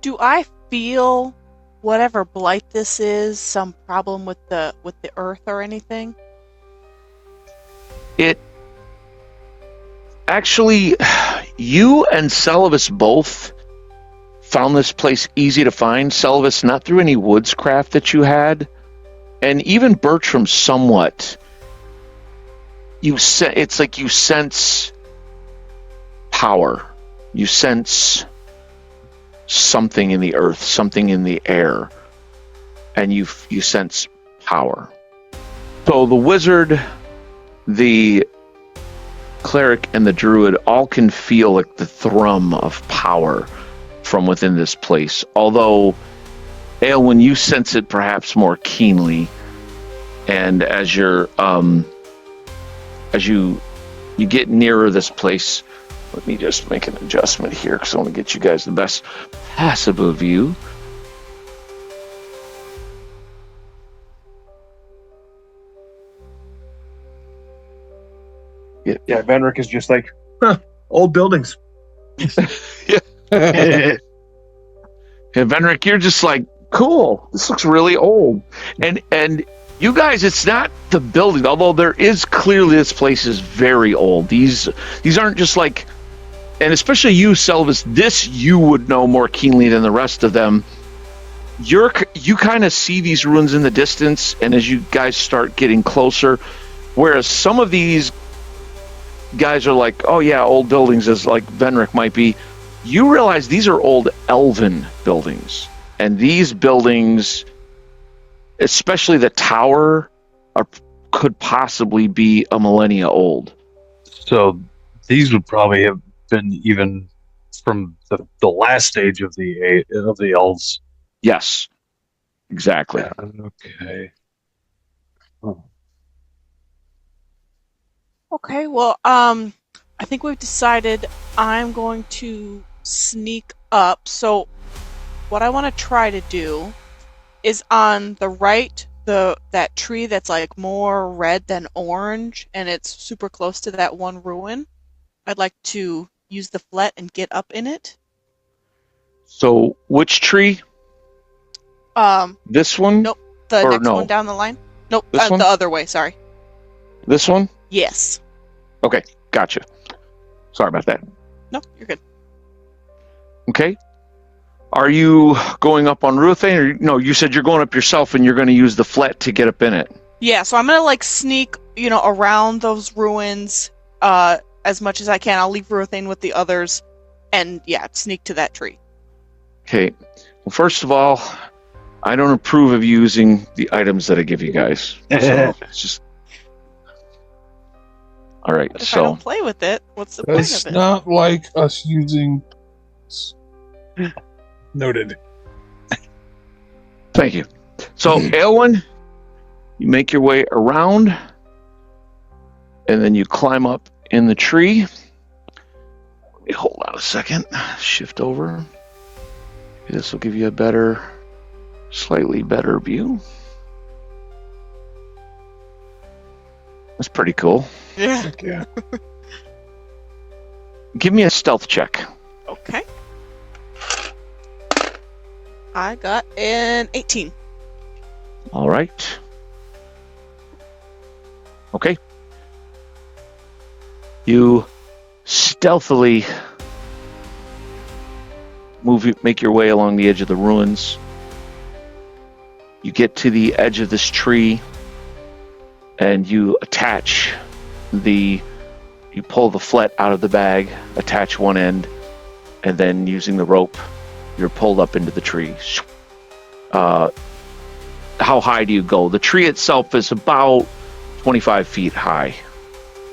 Do I feel whatever blight this is, some problem with the earth or anything? It actually, you and Celivus both found this place easy to find. Celivus, not through any woodscraft that you had, and even Bertram somewhat. It's like you sense power. You sense something in the earth, something in the air, and you sense power. So the wizard, the cleric, and the druid all can feel like the thrum of power from within this place. Although, Aylwin, you sense it perhaps more keenly, and as you get nearer this place. Let me just make an adjustment here because I want to get you guys the best passable view. Yeah, Venric is just like, old buildings. And Venric, you're just like, cool. This looks really old. And you guys, it's not the building, although there is clearly this place is very old. These aren't just like, and especially you, Selvus, this you would know more keenly than the rest of them. You kind of see these ruins in the distance, and as you guys start getting closer, whereas some of these guys are like, oh yeah, old buildings, as like Venric might be, you realize these are old elven buildings. And these buildings, especially the tower, could possibly be a millennia old. So these would probably have been even from the last stage of the elves. Yes, exactly. Yeah, okay. Oh. Okay, well, I think we've decided I'm going to sneak up. So what I want to try to do is on the right, that tree that's like more red than orange, and it's super close to that one ruin. I'd like to use the flet and get up in it. So which tree? This one? Nope. The Or next no? one down the line. Nope. This one? The other way. Sorry. This one? Yes. Okay, gotcha. Sorry about that. No, you're good. Okay. Are you going up on Ruthane, or no? You said you're going up yourself, and you're going to use the flet to get up in it. Yeah. So I'm gonna like sneak, around those ruins, as much as I can. I'll leave Ruthane with the others, and yeah, sneak to that tree. Okay. Well, first of all, I don't approve of using the items that I give you guys. So it's just all right. But if I don't play with it, what's the point It's of it? not like us using. Noted. Thank you. So, Aelwyn, you make your way around, and then you climb up in the tree. Let me hold on a second. Shift over. This will give you a slightly better view. That's pretty cool. Yeah. Heck yeah. Give me a stealth check. Okay. I got an 18. All right. Okay. You stealthily make your way along the edge of the ruins. You get to the edge of this tree, and you you pull the flet out of the bag, attach one end, and then using the rope, you're pulled up into the tree. How high do you go? The tree itself is about 25 feet high.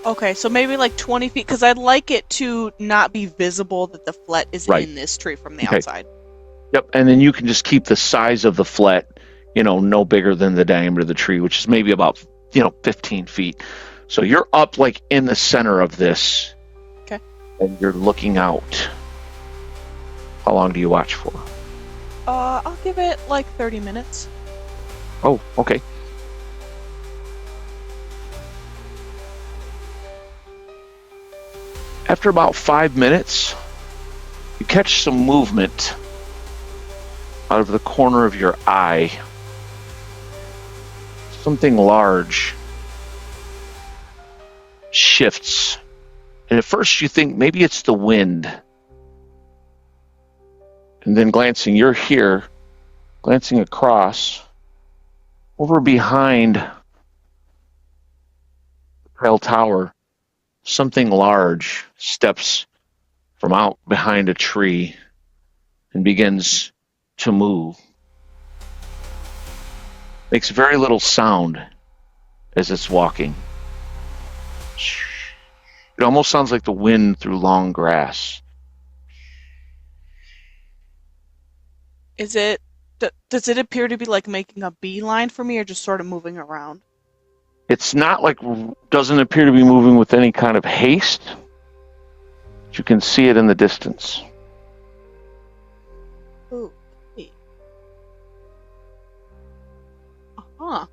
Okay, so maybe like 20 feet, because I'd like it to not be visible that the flet is Right. in this tree from the Okay. outside. Yep, and then you can just keep the size of the flet, no bigger than the diameter of the tree, which is maybe about, 15 feet. So you're up like in the center of this. Okay. And you're looking out. How long do you watch for? I'll give it like 30 minutes. Oh, okay. After about 5 minutes, you catch some movement out of the corner of your eye. Something large shifts. And at first you think maybe it's the wind. And then glancing across, over behind the Trail Tower, something large steps from out behind a tree and begins to move. Makes very little sound as it's walking. It almost sounds like the wind through long grass. Does it appear to be like making a beeline for me, or just sort of moving around? It's not like, doesn't appear to be moving with any kind of haste. But you can see it in the distance. Ooh. Uh-huh.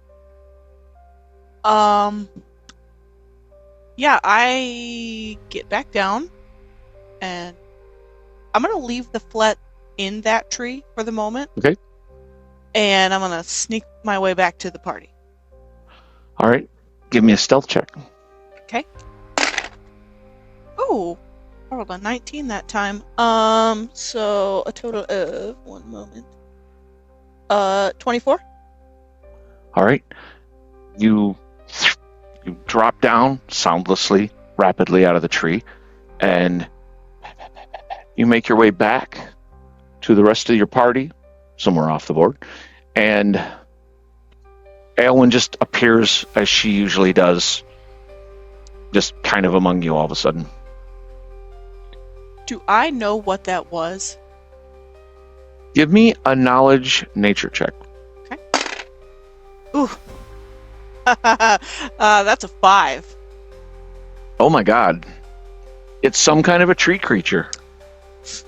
yeah, I get back down, and I'm gonna leave the flet in that tree for the moment. Okay. And I'm gonna sneak my way back to the party. All right. Give me a stealth check. Okay. Oh, I rolled a 19 that time. So a total of 24. All right. You drop down soundlessly, rapidly out of the tree, and you make your way back to the rest of your party, somewhere off the board, and Aelwyn just appears as she usually does, just kind of among you all of a sudden. Do I know what that was? Give me a knowledge nature check. Ooh. That's a 5. Oh my god. It's some kind of a tree creature.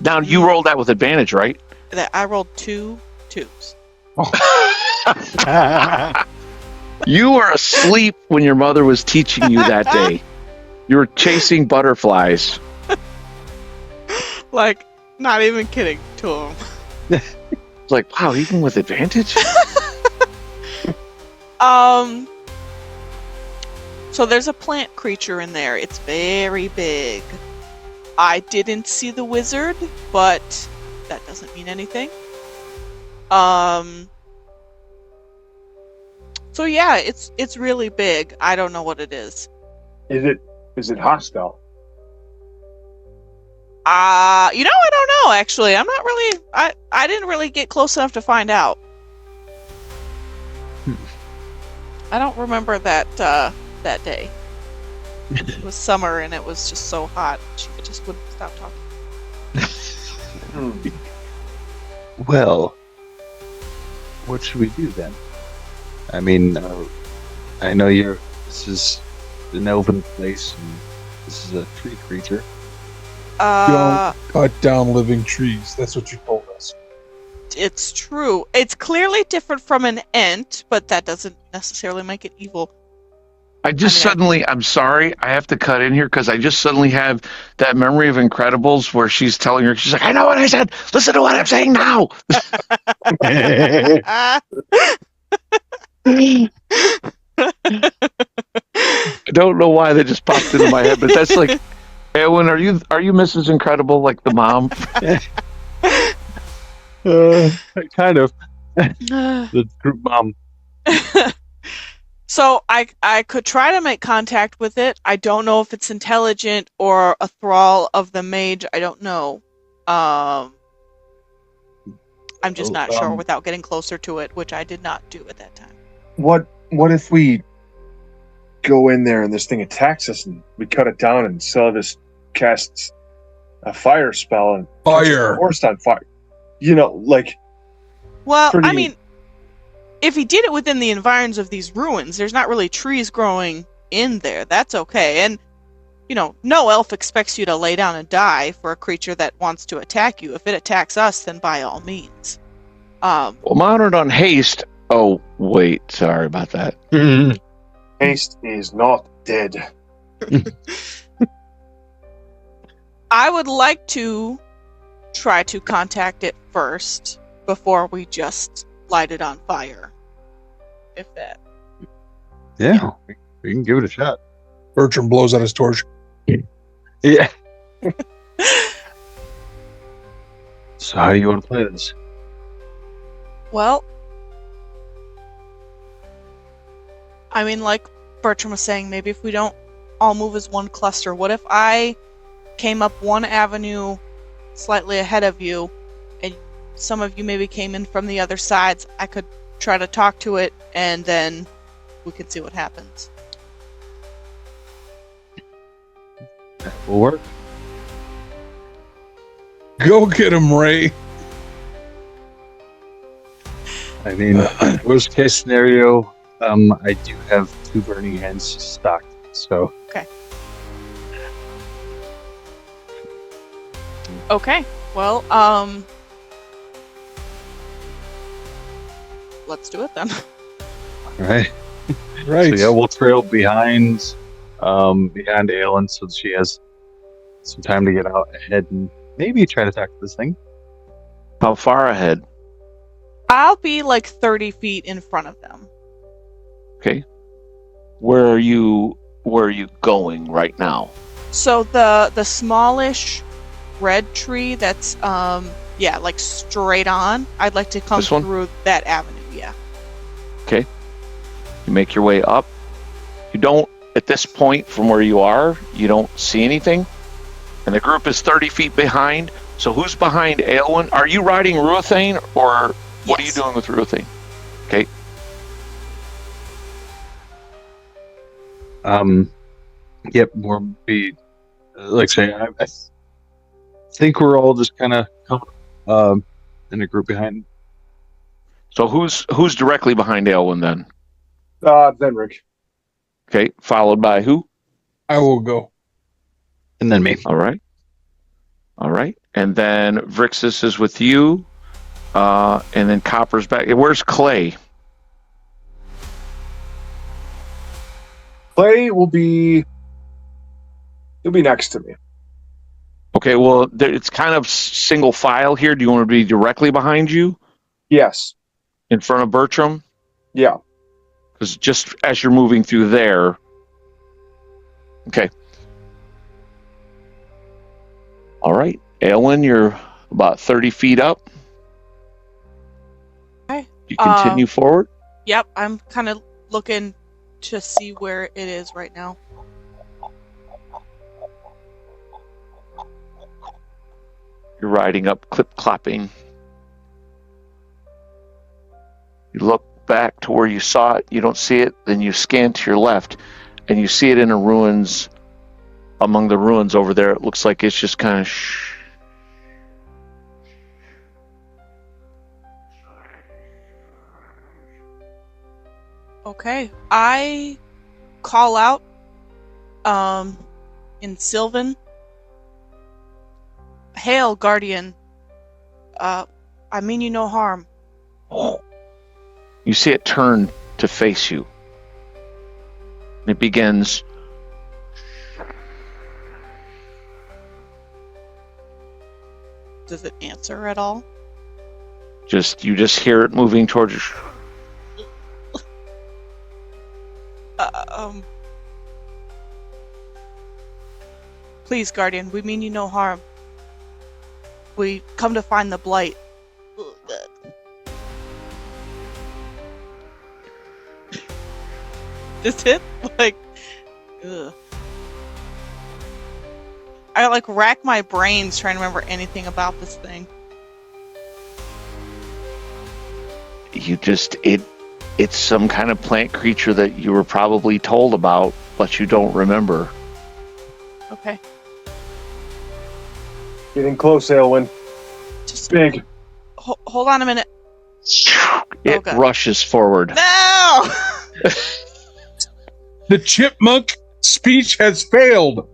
Now, you rolled that with advantage, right? I rolled 2 2s. You were asleep when your mother was teaching you that day. You were chasing butterflies. Like, not even kidding to him. It's like, wow, even with advantage? So there's a plant creature in there. It's very big. I didn't see the wizard, but that doesn't mean anything. So yeah, it's really big. I don't know what it is. Is it hostile? I don't know actually. I'm not really I didn't really get close enough to find out. I don't remember that day. It was summer and it was just so hot. She just wouldn't stop talking. Well, what should we do then? I mean, I know this is an elven place, and this is a tree creature. Don't cut down living trees. That's what you told us. It's true. It's clearly different from an ent, but that doesn't necessarily make it evil. I'm sorry, I have to cut in here because I just suddenly have that memory of Incredibles where she's telling her, she's like, I know what I said. Listen to what I'm saying now. I don't know why that just popped into my head, but that's like, Eowyn, are you Mrs. Incredible, like the mom? Kind of. The group mom. So I could try to make contact with it. I don't know if it's intelligent or a thrall of the mage. I don't know. I'm just not sure without getting closer to it, which I did not do at that time. What if we go in there and this thing attacks us and we cut it down and Celevis casts a fire spell and Fire. forced on fire? You know, like. Well, pretty... I mean, if he did it within the environs of these ruins, there's not really trees growing in there. That's okay. And, no elf expects you to lay down and die for a creature that wants to attack you. If it attacks us, then by all means. Well, mounted on haste. Oh, wait. Sorry about that. Haste is not dead. I would like to try to contact it first before we just light it on fire. If that. Yeah, we can give it a shot. Bertram blows out his torch. Yeah. So how do you want to play this? Well, I mean, like Bertram was saying, maybe if we don't all move as one cluster, what if I came up one avenue slightly ahead of you, and some of you maybe came in from the other sides? I could try to talk to it, and then we could see what happens. That will work. Go get him, Ray. I mean, worst case scenario, I do have 2 burning hands stocked, so. Okay. Well, let's do it then. All right. Right. So yeah, we'll trail behind behind Aelin so she has some time to get out ahead and maybe try to talk to this thing. How far ahead? I'll be like 30 feet in front of them. Okay. Where are you going right now? So the smallish red tree that's like straight on. I'd like to come This one? through that avenue. Yeah. Okay. You make your way up. You don't, at this point from where you are, you don't see anything. And the group is 30 feet behind. So who's behind Aelwyn? Are you riding Ruathane, or what are you Yes. doing with Ruathane? Okay. Yep, we'll be like say I think we're all just kind of in a group behind. So who's directly behind Aelwyn then? Venric. Okay. Followed by who? I will go. And then me. All right. And then Vrixis is with you. And then Copper's back. Where's Clay? Clay will be. He'll be next to me. Okay, well, it's kind of single file here. Do you want to be directly behind you? Yes. In front of Bertram? Yeah. Because just as you're moving through there. Okay. All right. Aelwyn, you're about 30 feet up. Okay. You continue forward. Yep. I'm kind of looking to see where it is right now. You're riding up, clip-clopping. You look back to where you saw it. You don't see it. Then you scan to your left, and you see it in the ruins. Among the ruins over there, it looks like it's just kind of Okay. I call out in Sylvan. Hail, Guardian. I mean you no harm. You see it turn to face you. And it begins. Does it answer at all? You just hear it moving towards you. Please, Guardian, we mean you no harm. We come to find the blight. Is it like? Ugh. I like rack my brains trying to remember anything about this thing. It's some kind of plant creature that you were probably told about, but you don't remember. Okay. Getting close, Aelwyn. Just Big. hold on a minute. It Okay. rushes forward. No! The chipmunk speech has failed.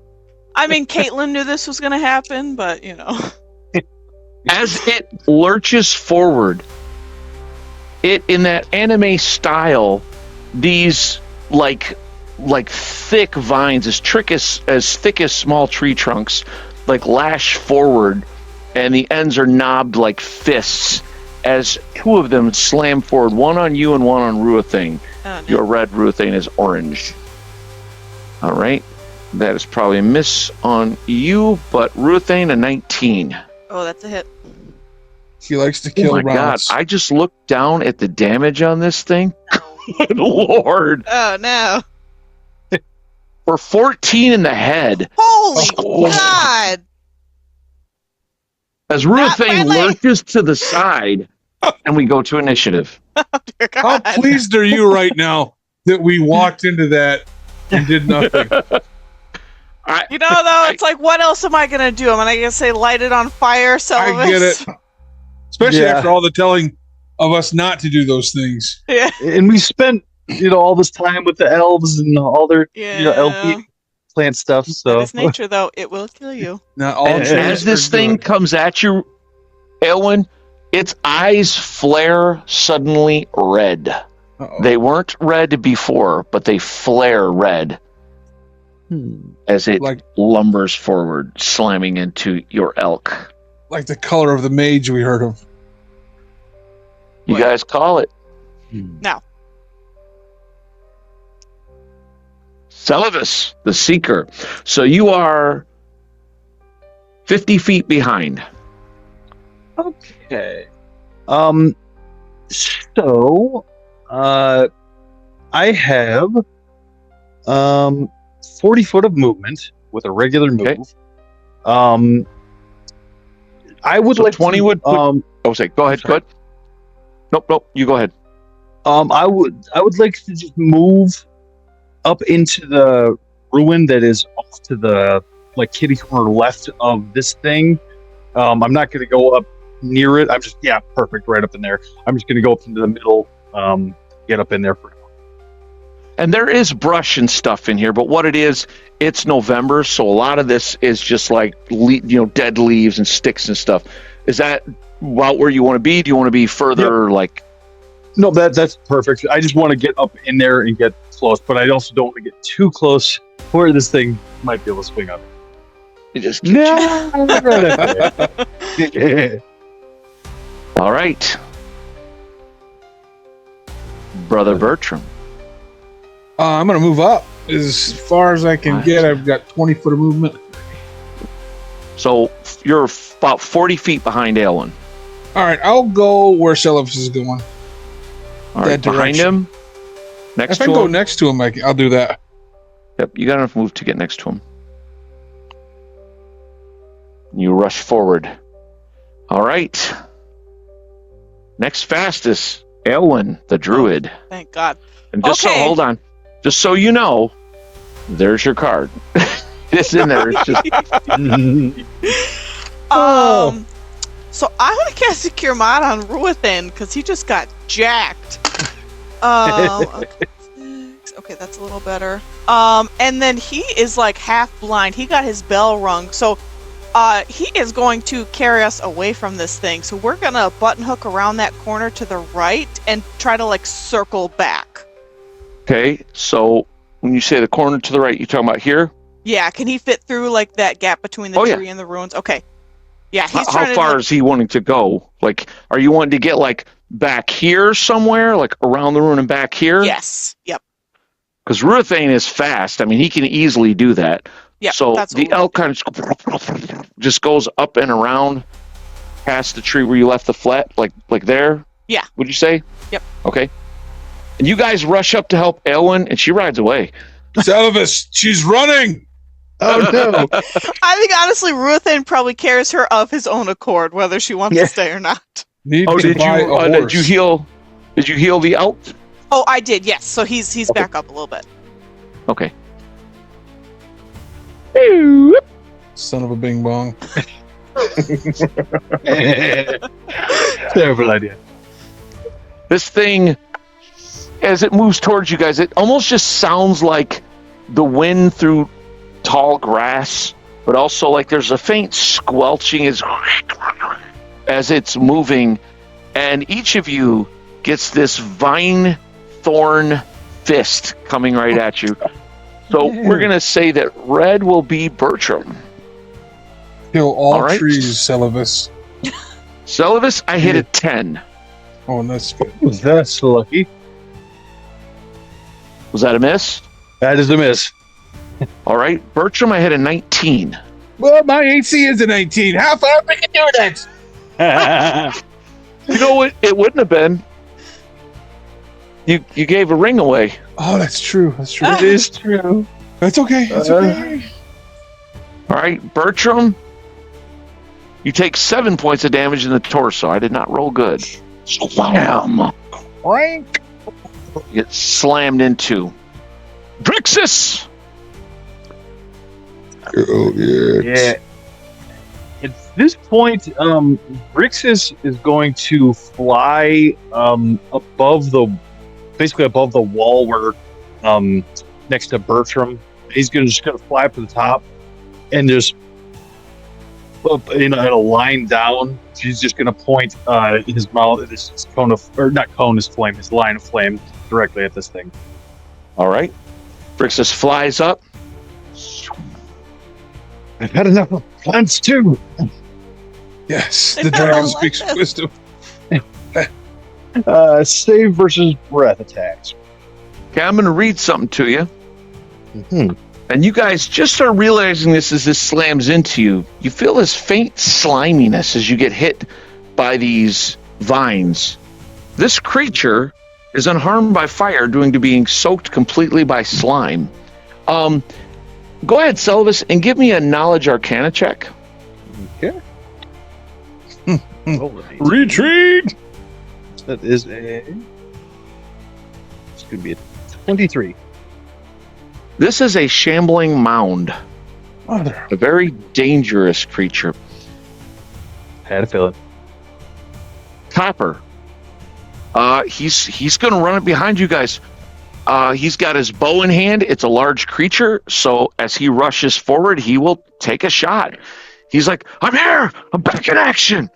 I mean, Caitlin knew this was going to happen, but you know. As it lurches forward, it in that anime style, these like thick vines, as thick as small tree trunks, like lash forward, and the ends are knobbed like fists. As two of them slam forward, one on you and one on Ruathane. Oh, no. Your red, Ruathane is orange. All right, that is probably a miss on you, but Ruathane a 19. Oh, that's a hit. He likes to Oh kill my rounds. God! I just looked down at the damage on this thing. Good Lord! Oh no! For 14 in the head, Holy Oh. God! as Not Ruathane my leg. lurches to the side, and we go to initiative. Dear How God. pleased are you right now that we walked into that and did nothing? You know, though, it's like, what else am I gonna do? Am I gonna say light it on fire? So I get it. Especially Yeah. after all the telling of us not to do those things. Yeah. And we spent all this time with the elves and all their Yeah. LP plant stuff. That So is nature, though. It will kill you. Not all And trees As this are thing good. comes at you, Elwyn, its eyes flare suddenly red. Uh-oh. They weren't red before, but they flare red. as it Like- lumbers forward, slamming into your elk. Like the color of the mage we heard of. You What? guys call it. Now, Celevis, the Seeker. So you are 50 feet behind. Okay. So, I have 40 foot of movement with a regular move. Okay. I would So like 20 to, would put- Oh, say, go ahead, go sorry. ahead. Nope, you go ahead. I would like to just move up into the ruin that is off to the kitty corner left of this thing. I'm not going to go up near it. I'm just perfect right up in there. I'm just going to go up into the middle. Get up in there for. And there is brush and stuff in here, but what it is, it's November, so a lot of this is just like dead leaves and sticks and stuff. Is that about where you want to be? Do you want to be further No, that's perfect. I just want to get up in there and get close, but I also don't want to get too close where this thing might be able to swing up. You just All right. Brother Bertram. I'm going to move up as far as I can get. I've got 20 foot of movement. So you're about 40 feet behind Aelwyn. All right, I'll go where Celevis is going. All right, That behind direction. him. Next If I to go him. next to him, I'll do that. Yep, you got enough move to get next to him. You rush forward. All right. Next fastest, Aelwyn, the druid. thank God. And just so, Okay. hold on. Just so you know, there's your card. It's in there. It's just Oh. So I want to cast a Cure Mod on Ruathan because he just got jacked. Okay, that's a little better. And then he is like half blind. He got his bell rung, so he is going to carry us away from this thing. So we're gonna button hook around that corner to the right and try to circle back. okay. So when you say the corner to the right, you talking about here? Yeah, can he fit through that gap between the Oh, yeah. tree and the ruins? Okay. Yeah, he's How trying far to. is he wanting to go? Are you wanting to get back here somewhere, around the ruin and back here? Yes. Yep. Because Ruthane is fast. I mean, he can easily do that. Yep. So that's the what elk kind of just goes up and around past the tree where you left the flat, like there? Yeah. Would you say? Yep. Okay. And you guys rush up to help Aelwyn, and she rides away. Celevis, she's running. Oh no! I think honestly, Ruathan probably carries her of his own accord, whether she wants Yeah. to stay or not. Need Oh, to did buy you a did horse. you heal? Did you heal the elk? Oh, I did. Yes. So he's back up a little bit. Okay. Son of a bing bong. Terrible idea. This thing, as it moves towards you guys, it almost just sounds like the wind through tall grass, but also there's a faint squelching as it's moving, and each of you gets this vine thorn fist coming right at you. So we're going to say that red will be Bertram. Kill all All right. trees, Celevis. Celevis, I hit a 10. Oh, that's good. That's lucky. Was that a miss? That is a miss. All right. Bertram, I hit a 19. Well, my AC is a 19. How far we can do that? You know what? It wouldn't have been. You gave a ring away. Oh, that's true. That's true. It is true. That's okay. That's okay. All right, Bertram, you take 7 points of damage in the torso. I did not roll good. Slam. Frank. You get slammed into. Drixus. Oh, Yeah. At this point, Brixus is going to fly basically above the wall where next to Bertram. He's just gonna fly up to the top and just up in a line down. He's just gonna point his mouth, his cone of, or not cone, his flame, his line of flame directly at this thing. All right. Drixus flies up. I've had enough of plants too. Yes, the dragon speaks wisdom. Save versus breath attacks. Okay, I'm going to read something to you. Mm-hmm. And you guys just start realizing this as this slams into you. You feel this faint sliminess as you get hit by these vines. This creature is unharmed by fire due to being soaked completely by slime. Go ahead, Selvus, and give me a knowledge arcana check. Okay. Retreat! That is it's going to be a 23. This is a shambling mound, Mother. a very dangerous creature. Had a feeling. Copper. He's going to run it behind you guys. He's got his bow in hand. It's a large creature, so as he rushes forward, he will take a shot. He's like, I'm here! I'm back in action!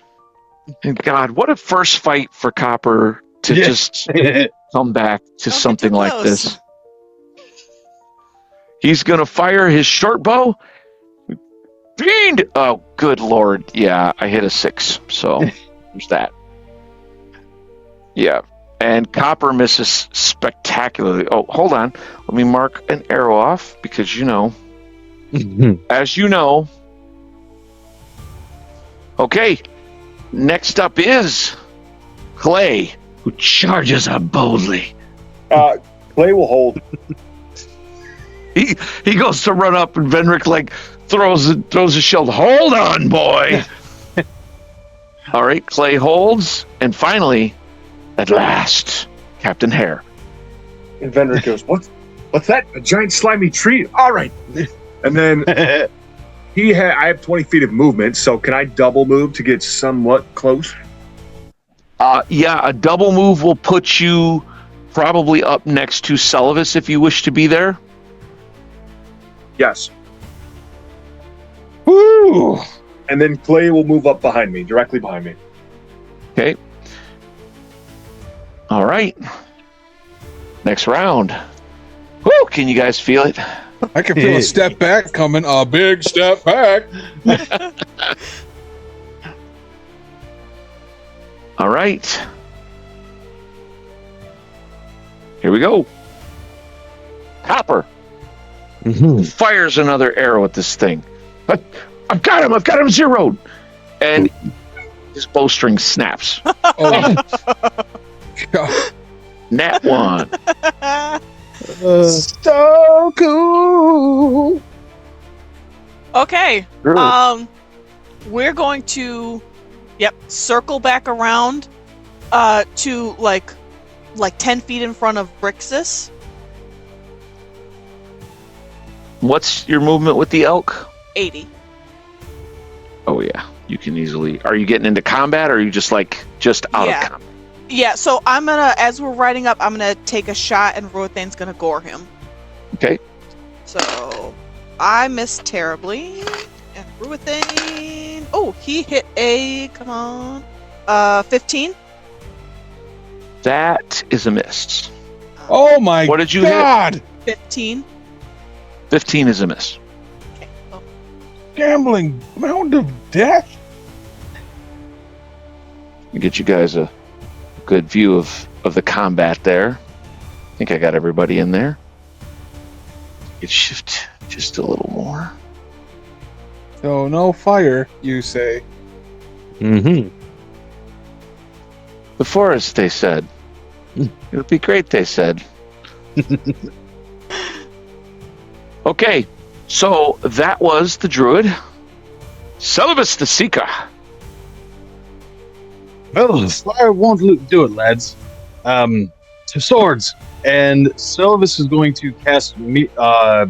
And God, what a first fight for Copper to just come back to Don't get something too like close. this. He's going to fire his short bow. Fiend! Oh, good Lord. Yeah, I hit a 6, so there's that. Yeah. And Copper misses spectacularly. Oh, hold on. Let me mark an arrow off because, as you know. Okay. Next up is Clay, who charges up boldly. Clay will hold. He goes to run up, and Venric throws his shield. Hold on, boy. All right, Clay holds, and finally, at last, Captain Hare. And Vendrick goes, What's that? A giant slimy tree? All right. And then I have 20 feet of movement, so can I double move to get somewhat close? Yeah, a double move will put you probably up next to Selvus if you wish to be there. Yes. Woo! And then Clay will move up behind me, directly behind me. Okay. All right. Next round. Woo! Can you guys feel it? I can feel a step back coming. A big step back. All right. Here we go. Copper fires another arrow at this thing. But I've got him zeroed. And his bowstring snaps. Oh. God. Nat 1. So cool. Okay. We're going to, circle back around, to like 10 feet in front of Brixus. What's your movement with the elk? 80. Oh yeah, you can easily. Are you getting into combat, or are you just out of combat? Yeah, so I'm gonna, as we're riding up, I'm gonna take a shot, and Rothane's gonna gore him. Okay. So I missed terribly, and Ruthane. Oh, he hit a 15. That is a miss. Oh my What did you God. 15. 15 is a miss. Okay. Oh. Gambling mound of death. I'll get you guys a good view of the combat there. I think I got everybody in there. Get shift just a little more. So no fire, you say. Mm-hmm. The forest, they said. It would be great, they said. Okay, so that was the druid. Celibus the Seeker. Well, fire won't do it, lads. To swords. And Selvus is going to cast mirror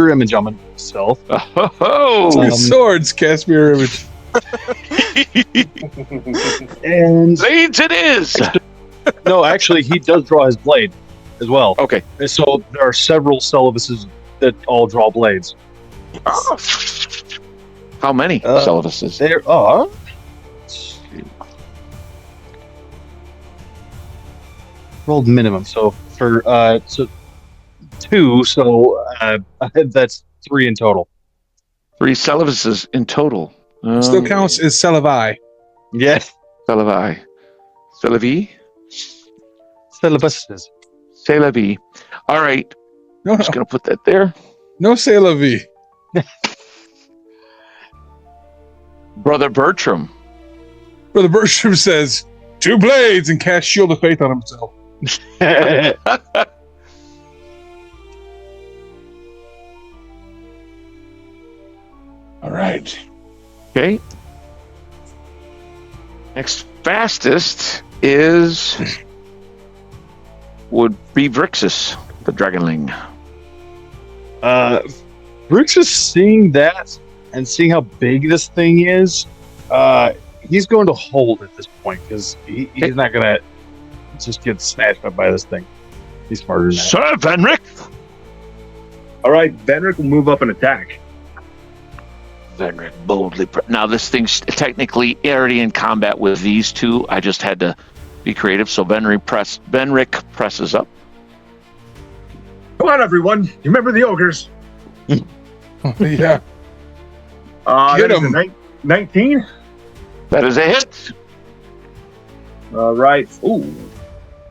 image on himself. Oh, Two swords, cast mirror image. And blades it is. no, actually, he does draw his blade as well. Okay. And so there are several Celibus's that all draw blades. How many Celibuses? There are. Rolled minimum, so for 2, so that's 3 in total. 3 Celivises in total. Still counts as Celevi. Yes. Celevi. Celevi? Celibuses. Celevi. All right. No, I'm just no. going to put that there. No Celevi. Brother Bertram. Brother Bertram says, 2 blades, and casts Shield of Faith on himself. All right. Okay. Next fastest would be Vrixis, the Dragonling. Brooks is seeing that and seeing how big this thing is. He's going to hold at this point because he's not going to just get snatched up by this thing. He's smarter than that. Sir Venric! All right, Benrick will move up and attack. Venric boldly. Now, this thing's technically already in combat with these two. I just had to be creative. So Venric presses up. Come on, everyone. You remember the ogres? Yeah. That is him. a 19. That is a hit. All right. Ooh.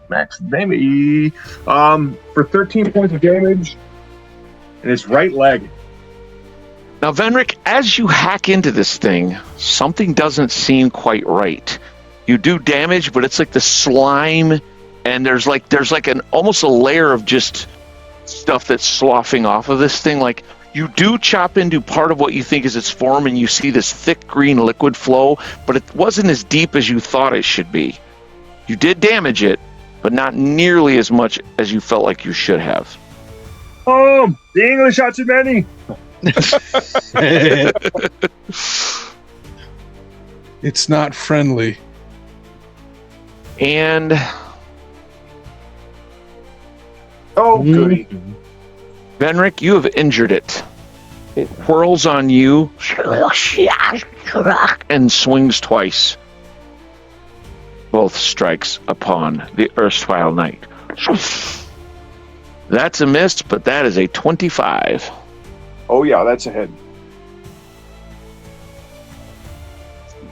Max damage. For 13 points of damage in his right leg. Now, Venric, as you hack into this thing, something doesn't seem quite right. You do damage, but it's like the slime, and there's like an almost a layer of just stuff that's sloughing off of this thing. Like, you do chop into part of what you think is its form, and you see this thick green liquid flow, but it wasn't as deep as you thought it should be. You did damage it, but not nearly as much as you felt like you should have. Oh, the English are too many. It's not friendly. And Oh, goody. Venric, you have injured it. It whirls on you and swings twice. Both strikes upon the erstwhile knight. That's a miss, but that is a 25. Oh, yeah, that's a hit.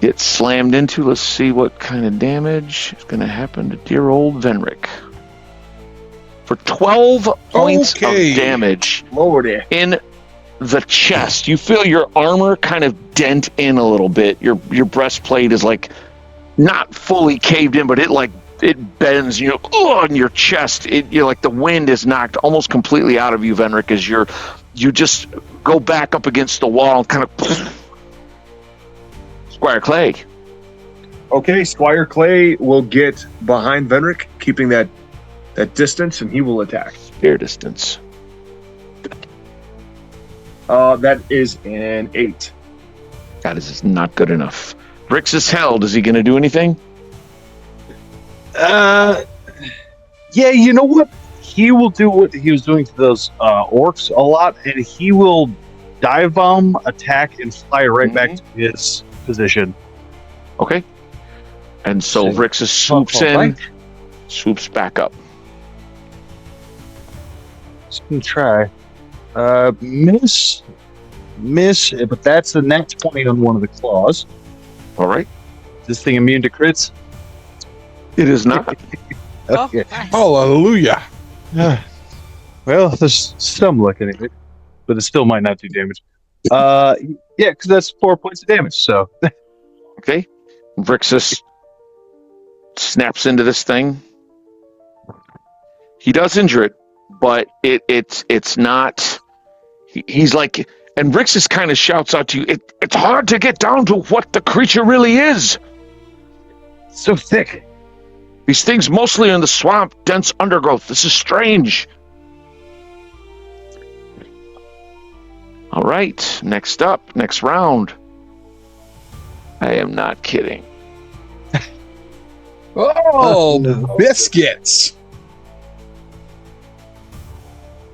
Gets slammed into. Let's see what kind of damage is going to happen to dear old Venric. For 12 points Okay. of damage Lower there. in the chest. You feel your armor kind of dent in a little bit. Your breastplate is like not fully caved in, but it bends. You know, on your chest. You're like the wind is knocked almost completely out of you, Venric, as you just go back up against the wall and kind of. Squire Clay. Okay, Squire Clay will get behind Venric, keeping that distance, and he will attack. Air distance. That is an 8. That is not good enough. Brix is held. Is he going to do anything? Yeah, you know what? He will do what he was doing to those orcs a lot, and he will dive bomb, attack, and fly right back to his position. Okay. And so See. Vrixis swoops in, swoops back up. Just gonna try. Miss, but that's a net 20 on one of the claws. All right. Is this thing immune to crits? It is not. Oh, Okay. nice. Hallelujah. Well, there's some luck in it, but it still might not do damage. Yeah, because that's 4 points of damage. So Okay. Vrixis snaps into this thing. He does injure it, but it's not. He's like, and Vrixis kind of shouts out to you. It's hard to get down to what the creature really is. so thick. These things mostly are in the swamp, dense undergrowth. This is strange. All right, next up, next round. I am not kidding. Oh, no. biscuits.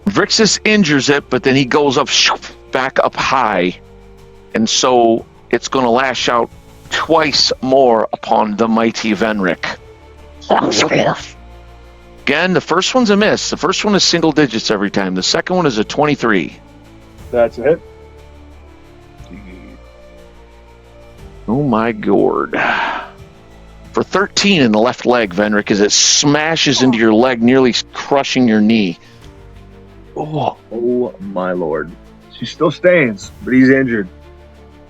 Vrixis injures it, but then he goes up, back up high. And so it's going to lash out twice more upon the mighty Venric. Again, the first one's a miss. The first one is single digits every time. The second one is a 23. That's a hit. Oh my gourd. For 13 in the left leg, Venric, as it smashes into your leg, nearly crushing your knee. Oh my lord. She still stands, but he's injured.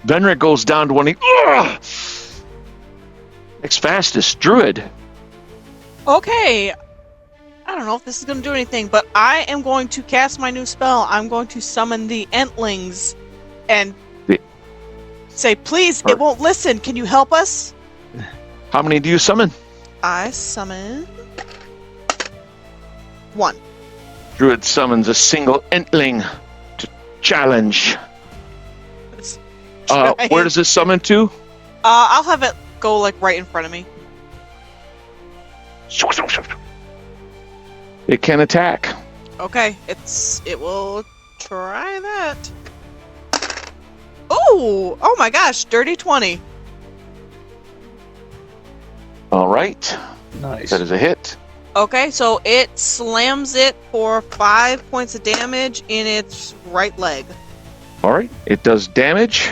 Venric goes down to one knee. Ugh! Next fastest, Druid. Okay. I don't know if this is going to do anything, but I am going to cast my new spell. I'm going to summon the Entlings and say, please, it won't listen. Can you help us? How many do you summon? I summon 1. Druid summons a single Entling to challenge. Where does this summon to? I'll have it go like right in front of me. It can attack. Okay, it will try that. Oh my gosh, dirty 20. All right. Nice. That is a hit. Okay, so it slams it for 5 points of damage in its right leg. All right. It does damage.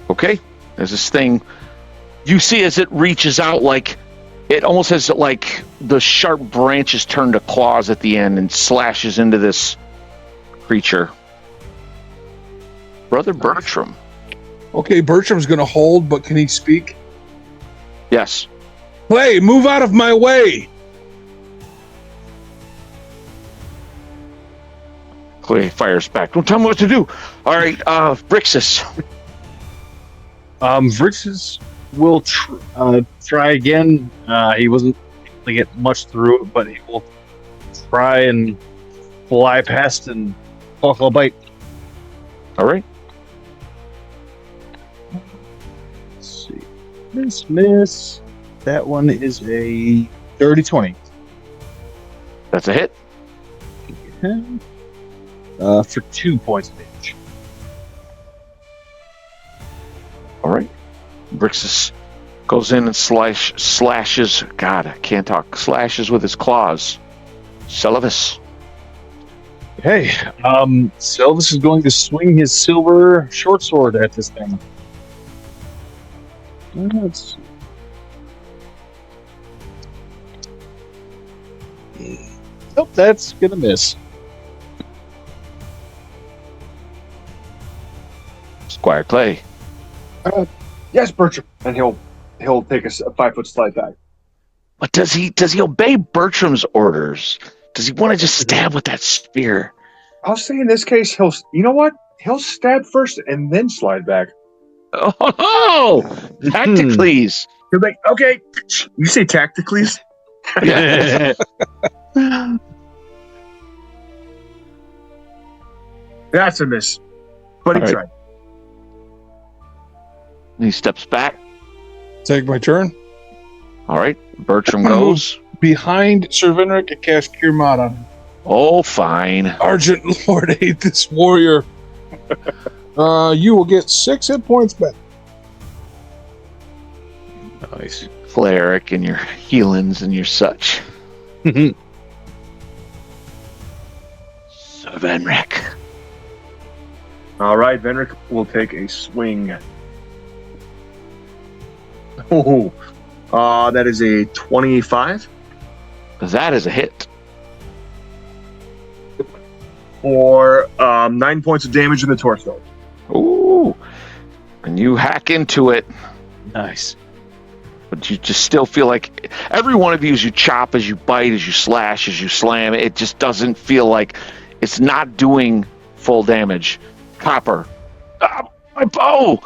Okay. There's this thing you see as it reaches out, like it almost has like the sharp branches turn to claws at the end and slashes into this creature. Brother Bertram. Okay, Bertram's going to hold, but can he speak? Yes. Clay, move out of my way! Clay fires back. Don't tell me what to do. All right, Brixus. Vrixis will try again. He wasn't able to get much through it, but he will try and fly past and fuck a bite. All right. Let's see. Miss. That one is a dirty 20. That's a hit. For 2 points of damage. All right. Brixus goes in and slashes. God, I can't talk. Slashes with his claws. Celavis. Hey, Selvus is going to swing his silver short sword at this thing. Let's see. Nope, that's gonna miss. Squire Clay. Yes, Bertram. And he'll take a 5-foot slide back. But does he obey Bertram's orders? Does he want to just stab with that spear? I'll say in this case, he'll stab first and then slide back. Oh, Tacticles. He'll be like, okay, you say Tacticles? Yeah. That's a miss. But he All right. tried. He steps back. Take my turn. All right. Bertram goes. Behind Sir Venric and cast Cure Mod on him. Oh, fine. Argent Lord, aid this warrior. You will get 6 hit points back. Nice. Cleric and your healings and your such. Sir Venric. All right, Venric will take a swing. Oh, that is a 25 That is a hit. for 9 points of damage in the torso. Ooh. And you hack into it, Nice. but you just still feel like every one of you, as you chop, as you bite, as you slash, as you slam, it just doesn't feel like it's not doing full damage. Copper. My bow!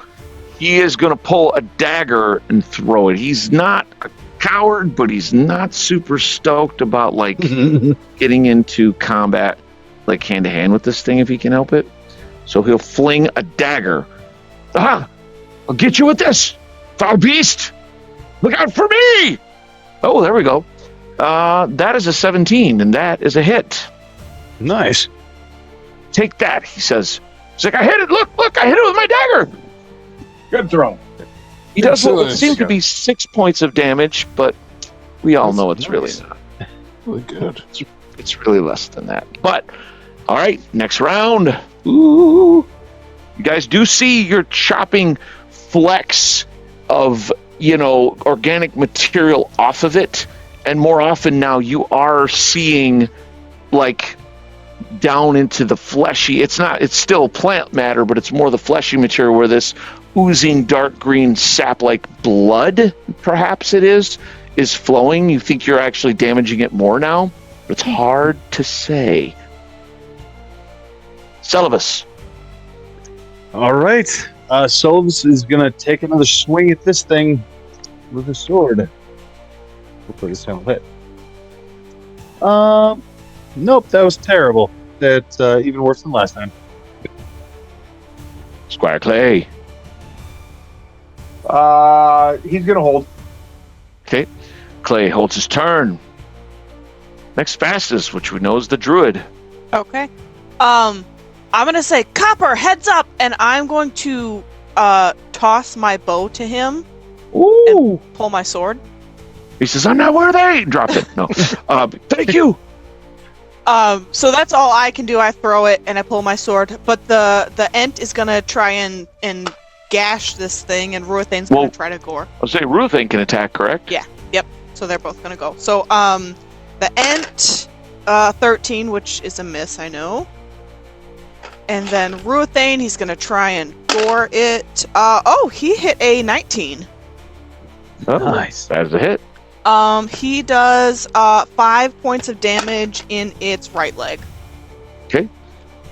He is going to pull a dagger and throw it. He's not a coward, but he's not super stoked about like getting into combat like hand to hand with this thing if he can help it. So he'll fling a dagger. I'll get you with this, foul beast. Look out for me. Oh, there we go. That is a 17, and that is a hit. Nice. Take that, he says. He's like, I hit it. Look, I hit it with my dagger. Good throw. He does what would Excellent. seem to be 6 points of damage, but we all know it's really not. Really good. It's really less than that. But, all right, next round. Ooh. You guys do see your chopping flecks of, organic material off of it. And more often now you are seeing, like, down into the fleshy. It's still plant matter, but it's more the fleshy material where this oozing dark green sap-like blood, perhaps it is flowing. You think you're actually damaging it more now? But it's hard to say. Celibus. All right. Solves is going to take another swing at this thing with a sword. Hopefully this time will hit. Nope, that was terrible. That's even worse than last time. Squire Clay. He's gonna hold. Okay. Clay holds his turn. Next fastest, which we know is the druid. Okay. I'm gonna say, Copper, heads up, and I'm going to toss my bow to him Ooh. and pull my sword. He says, I'm not worthy. Drop it. No. Thank you. So that's all I can do. I throw it and I pull my sword. But the Ent is gonna try and gash this thing, and Ruathane's gonna try to gore. I'll say Ruthane can attack, correct? Yeah. Yep. So they're both gonna go. So the Ent 13, which is a miss, I know. And then Ruathane, he's gonna try and gore it. He hit a 19. Oh, Nice. That is a hit. He does 5 points of damage in its right leg.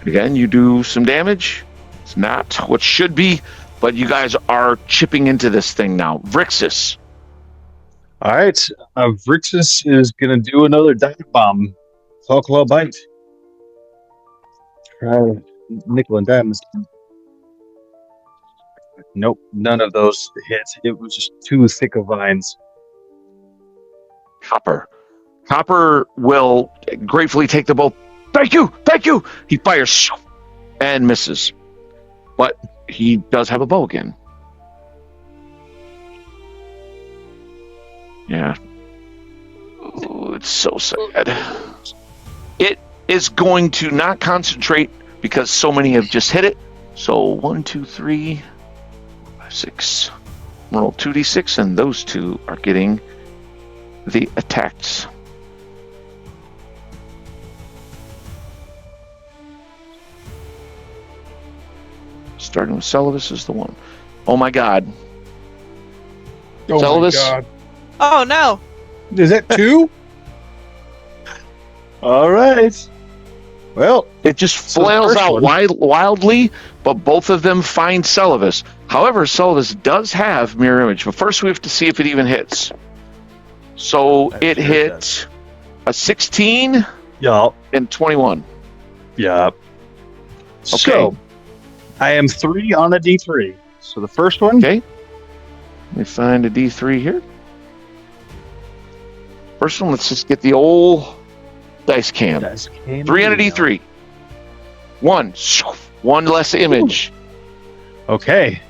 Again, you do some damage. It's not what should be, but you guys are chipping into this thing now. Vrixis. All right. Vrixis is going to do another dive bomb. Claw bite. Try nickel and dime. Nope, none of those hit. It was just too thick of vines. Copper will gratefully take the bow. Thank you. He fires and misses, but he does have a bow again. Yeah. Ooh, it's so sad. It is going to not concentrate because so many have just hit it. So 1, 2, 3, 4, 5, 6. Roll 2d6, and those two are getting the attacks. Starting with Celibus is the one. Oh my god. Oh Celibus? my god. Oh no! Is that 2? All right. Well, It just So the flails first out one- wildly, but both of them find Celibus. However, Celibus does have mirror image, but first we have to see if it even hits. So I'm it sure it hit a 16 yeah. and 21. Yeah. So, I am 3 on a D3. So the first one, Okay. Let me find a D3 here. First one, let's just get the old dice cam. Dice cam 3 on a here. D3. 1 less image. Okay.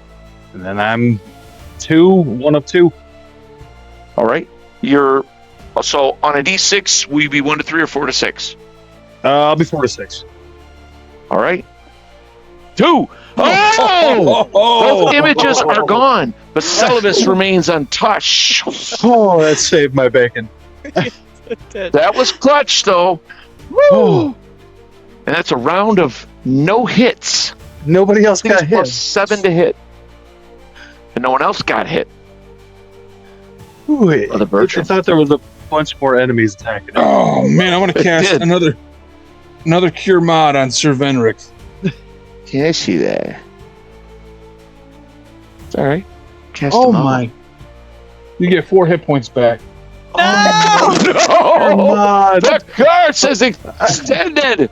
And then I'm 1 of 2. All right. So on a D6, will you be 1 to 3 or 4 to 6? I'll be 4 to 6. All right. 2. Oh! Both images are gone, but Celibus remains untouched. Oh, that saved my bacon. That was clutch, though. Woo! And that's a round of no hits. Nobody else I think got it's hit. plus 7 to hit. And no one else got hit. Ooh, Brother Bertram. I thought there was a bunch more enemies attacking. Oh man, I'm gonna It cast did. another cure mod on Sir Venric. Can I see that? It's all right. Cast Oh him out. my! You get 4 hit points back. No! No! The curse is extended.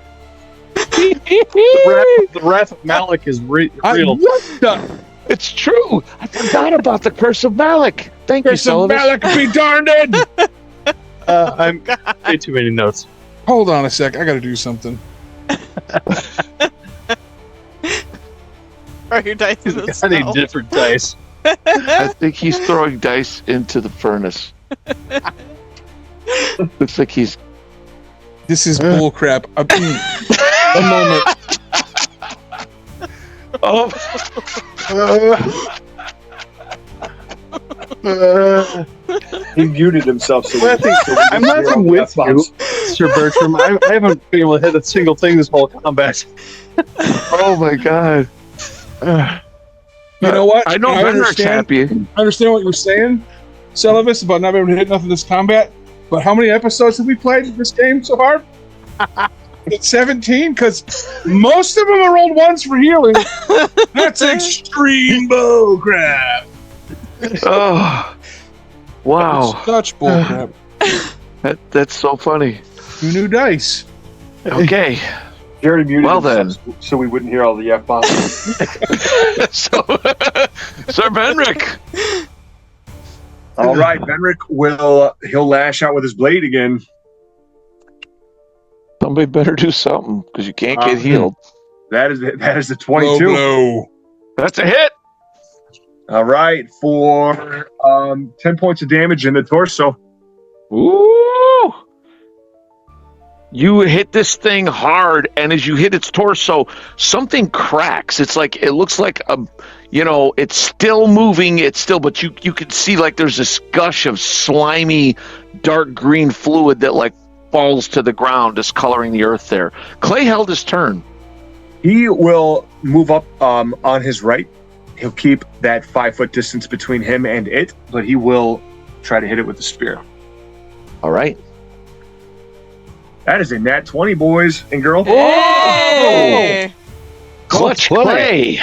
The Wrath of Malik is real. What the? It's true. I forgot about the curse of Malik. Thank Curse you, of Celibus. Malak be darned it! I'm way too many notes. Hold on a sec, I gotta do something. Are your dice in the I need snow? different dice. I think he's throwing dice into the furnace. Looks like he's. This is bullcrap. One moment. Oh, He muted himself. So I'm laughing with you, Sir Bertram. I haven't been able to hit a single thing this whole combat. oh my God. You know what? I know Benrick's happy. I understand what you're saying, Celavis, about not being able to hit nothing this combat. But how many episodes have we played in this game so far? It's 17, because most of them are rolled ones for healing. That's extreme bullcrap. Oh, wow. That's such bullcrap. That's so funny. Two new dice. Okay. Jerry muted Well himself so we wouldn't hear all the F-bombs. So, Sir Benrick. All right, Benrick he'll lash out with his blade again. Somebody better do something because you can't get healed. That is the Low 22. blow. That's a hit. All right, for 10 points of damage in the torso. Ooh! You hit this thing hard, and as you hit its torso, something cracks. It's like it looks like it's still moving. But you can see like there's this gush of slimy, dark green fluid that like falls to the ground, discoloring the earth there. Clay held his turn. He will move up on his right. He'll keep that 5-foot distance between him and it, but he will try to hit it with the spear. All right. That is a nat 20, boys and girls. Hey! Clutch Clay.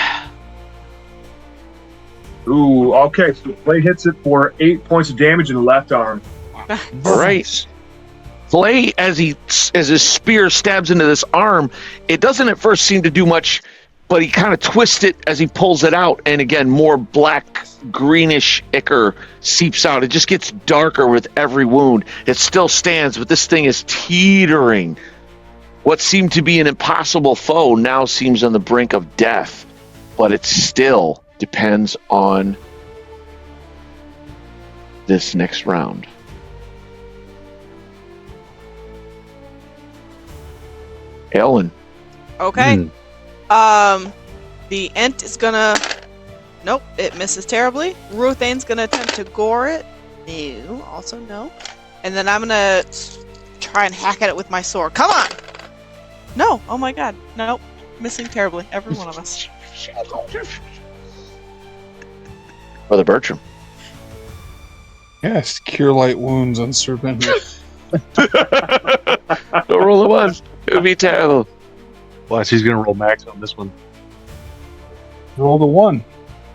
Ooh, okay. So Clay hits it for 8 points of damage in the left arm. All right. Clay, as his spear stabs into this arm, it doesn't at first seem to do much, but he kind of twists it as he pulls it out, and again, more black, greenish ichor seeps out. It just gets darker with every wound. It still stands, but this thing is teetering. What seemed to be an impossible foe now seems on the brink of death, but it still depends on this next round. Ellen. Okay. The Ent is gonna. Nope, it misses terribly. Ruthane's gonna attempt to gore it. No, also no. And then I'm gonna try and hack at it with my sword. Come on! No! Oh my god. Nope. Missing terribly. Every one of us. Brother Bertram. Yes, cure light wounds on Sir Benrick. Don't roll a one. It would be terrible. Watch, he's going to roll max on this one. Roll the 1.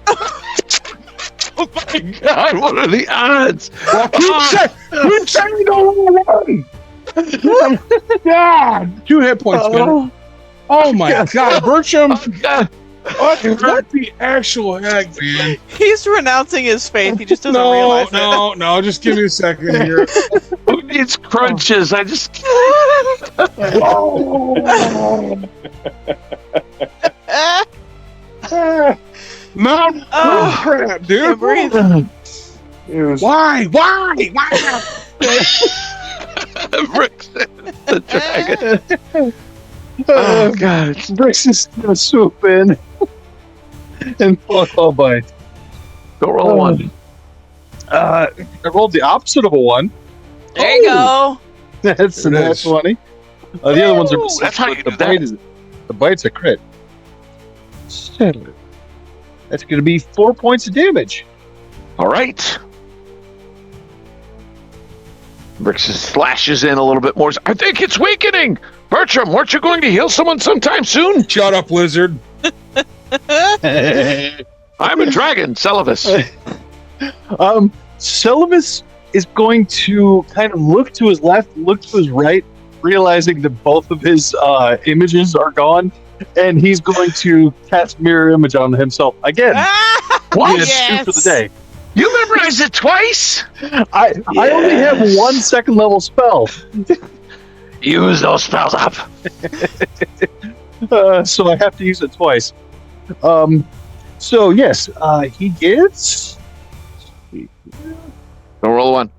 Oh my God! What are the odds? Who said you don't roll 1? God, 2 hit points, man. Oh my God, Bertram! Oh God. What the actual heck, man? He's renouncing his faith. He just doesn't realize it. No. Just give me a second here. Who needs crunches? I just. Mount crap, dude. Can't breathe. Why? Bricks the dragon. Oh God! Bricks is going to swoop in and fuck all bite. Go roll a 1. I rolled the opposite of a 1. There you go. That's There it is. 20. The other ones are Ooh, that's how you the do bite that. the bite's a crit. Settle it. That's going to be 4 points of damage. All right. Bricks slashes in a little bit more. I think it's weakening. Bertram, weren't you going to heal someone sometime soon? Shut up, lizard. I'm a dragon, Celavis. Celavis is going to kind of look to his left, look to his right, realizing that both of his images are gone, and he's going to cast mirror image on himself again. What? He has 2 for the day. You memorized it twice? I only have 1 second level spell, Use those spells up. so I have to use it twice. So yes, he gets. Don't roll a 1.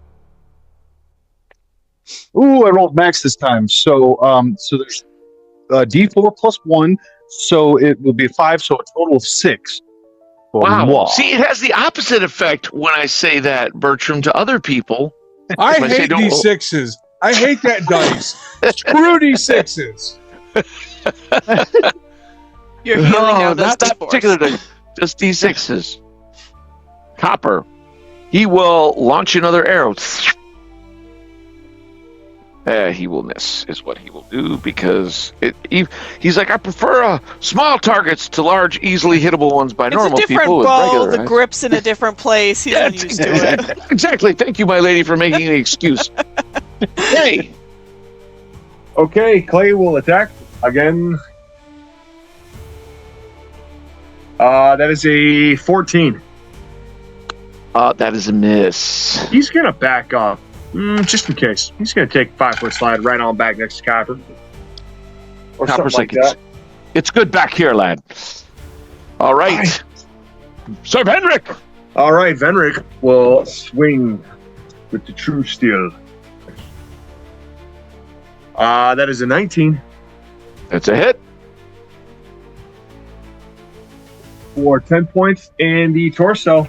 Ooh, I rolled max this time. So there's D4 plus 1, so it will be 5. So a total of 6. For Wow. moi. See, it has the opposite effect when I say that, Bertram, to other people. I If I say hate don't- D6s. I hate that dice. Screw D6s. You're healing now. not that particular dice. Just D6s. Copper. He will launch another arrow. He will miss, is what he will do, because he's like, I prefer small targets to large, easily hittable ones by It's normal a different people with bow. regular The eyes. grip's in a different place. He's unused to it. Exactly. Thank you, my lady, for making the excuse. Hey, Okay, Clay will attack again. That is a 14. that is a miss. He's gonna back off, just in case. He's gonna take a 5-foot slide right on back next to Copper, or Copper's something like, like that. It's good back here, lad. All right. Sir Henrik. All right, Venric will swing with the true steel. That is a 19 That's a hit. for 10 points in the torso.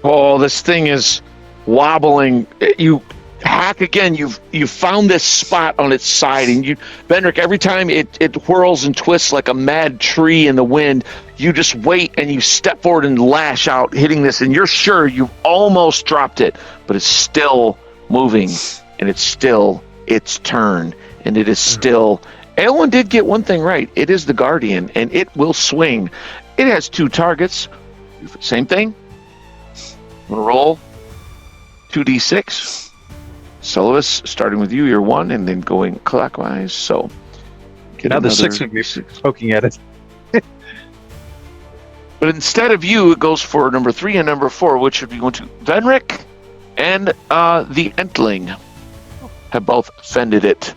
Oh, this thing is wobbling. You hack again. You've found this spot on its side, and Benrick, every time it whirls and twists like a mad tree in the wind, you just wait and you step forward and lash out, hitting this, and you're sure you've almost dropped it, but it's still moving, and it's still its turn, and it is still. Aelwyn did get one thing right. It is the Guardian, and it will swing. It has 2 targets. Same thing. I'm gonna roll 2d6. Celovis, starting with you, you're 1, and then going clockwise. So get Now the another 6 of me poking at it. But instead of you, it goes for number 3 and number 4, which would be going to Venric and the Entling. Have both fended it.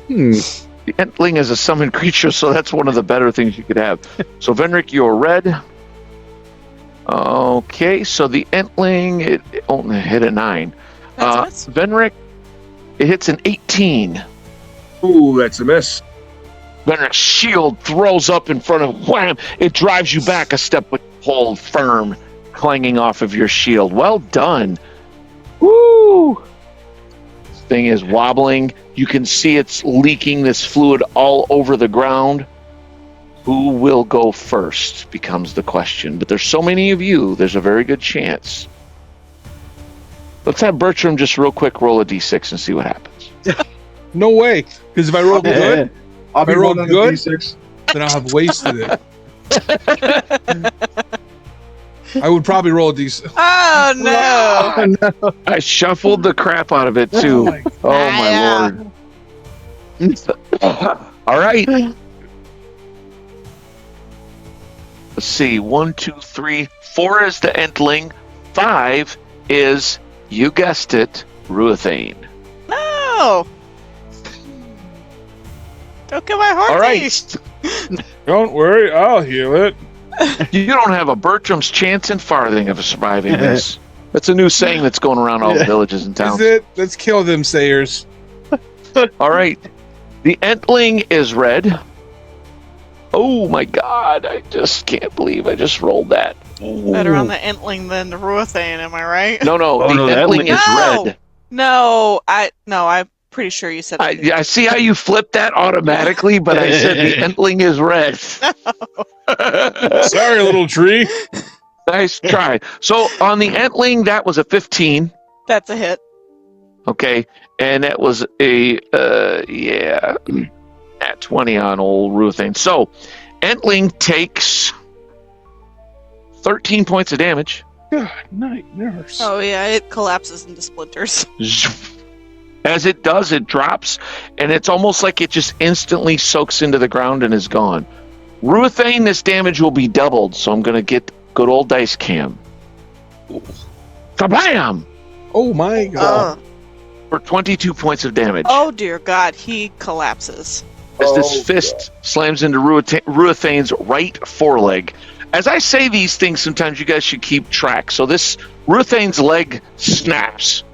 The Entling is a summoned creature, so that's one of the better things you could have. So Venric, you're red. Okay, so the Entling, it only hit a 9. That's a miss. Venric, it hits an 18. Ooh, that's a miss. Venric's shield throws up in front of wham. It drives you back a step, but hold firm, clanging off of your shield. Well done. Woo! This thing is wobbling. You can see it's leaking this fluid all over the ground. Who will go first becomes the question. But there's so many of you, there's a very good chance. Let's have Bertram just real quick roll a d6 and see what happens. No way. Because if I roll good, I'll be I rolled rolling a good? D6. then I'll have wasted it. I would probably roll a decent. Oh no! I shuffled the crap out of it too. Oh my Yeah. lord. All right. Let's see. 1, 2, 3, 4 is the Entling. 5 is, you guessed it, Ruethane. No! Don't get my heart. All right. Don't worry, I'll heal it. You don't have a Bertram's chance in farthing of surviving this. That's a new saying that's going around all the villages and Is towns. it? Let's kill them sayers. All right. The Entling is red. Oh my god. I just can't believe I just rolled that. Better on the Entling than the Ruethane, am I right? No, Oh, the no, the Entling Entling is No! red. No, I'm pretty sure you said that. I see how you flipped that automatically, but I said the Entling is red. Sorry, little tree. Nice try. So on the Entling, that was a 15. That's a hit. Okay. And that was a, at 20 on old Ruthane. So Entling takes 13 points of damage. God, night nurse. Oh yeah, it collapses into splinters. As it does, it drops, and it's almost like it just instantly soaks into the ground and is gone. Ruthane, this damage will be doubled, so I'm going to get good old dice cam. Kabam! Oh my god. For 22 points of damage. Oh dear God, he collapses. As this fist slams into Ruathane's right foreleg. As I say these things, sometimes you guys should keep track. So this Ruthane's leg snaps.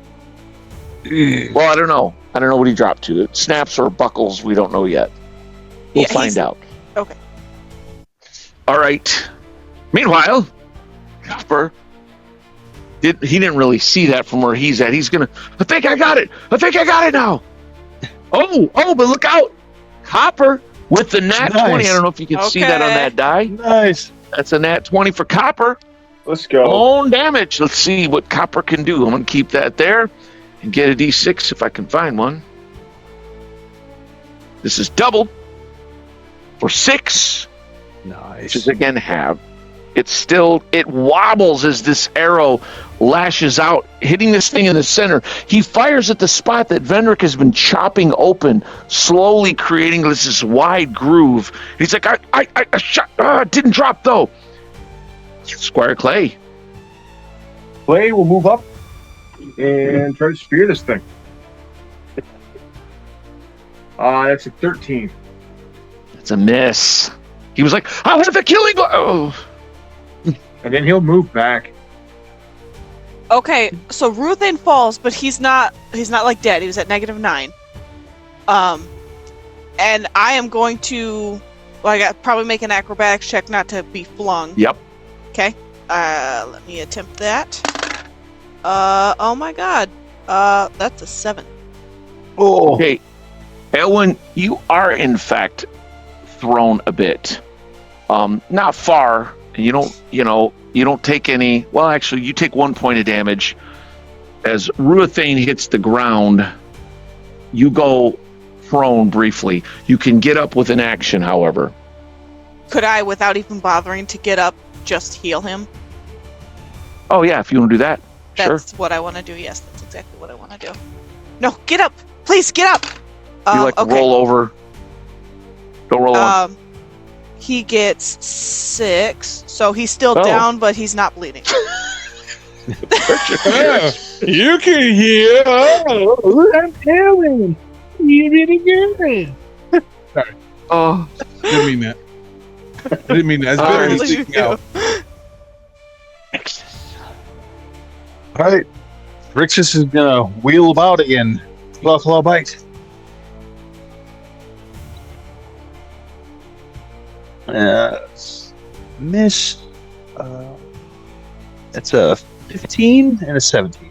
Well, I don't know. I don't know what he dropped to. It snaps or buckles. We don't know yet. We'll find out. Okay. All right. Meanwhile, Copper, he didn't really see that from where he's at. He's gonna. I think I got it. I think I got it now. Oh! But look out, Copper with the nat 20. I don't know if you can see that on that die. Nice. That's a nat 20 for Copper. Let's go. Own damage. Let's see what Copper can do. I'm gonna keep that there and get a d6 if I can find one. This is doubled for 6. Nice. Which is again half. It wobbles as this arrow lashes out, hitting this thing in the center. He fires at the spot that Vendrick has been chopping open, slowly creating this wide groove. He's like, I shot, didn't drop though. Squire Clay. Clay will move up and try to spear this thing. That's a 13. That's a miss. He was like, I'll have the killing blow. Oh. And then he'll move back. Okay, so Ruthane falls, but he's not like dead. He was at -9. And I am going to I got probably make an acrobatics check not to be flung. Yep. Okay. Let me attempt that. Oh my god. That's a 7. Oh. Okay. Elwyn, you are in fact thrown a bit. Not far. You don't take any. Well, actually, you take 1 point of damage as Ruthane hits the ground. You go prone briefly. You can get up with an action, however. Could I, without even bothering to get up, just heal him? Oh yeah, if you want to do that, That's what I want to do. Yes, that's exactly what I want to do. No, get up, please get up. You Okay. roll over. Don't roll on. He gets 6, so he's still down, but he's not bleeding. Yeah, you can hear. Oh, I'm telling. You're really good. Sorry, Oh, didn't mean that. I didn't mean that. It's better than Believe sticking you. out. All right. Rixus is going to wheel about again. Claw bite. Miss. That's a 15 and a 17.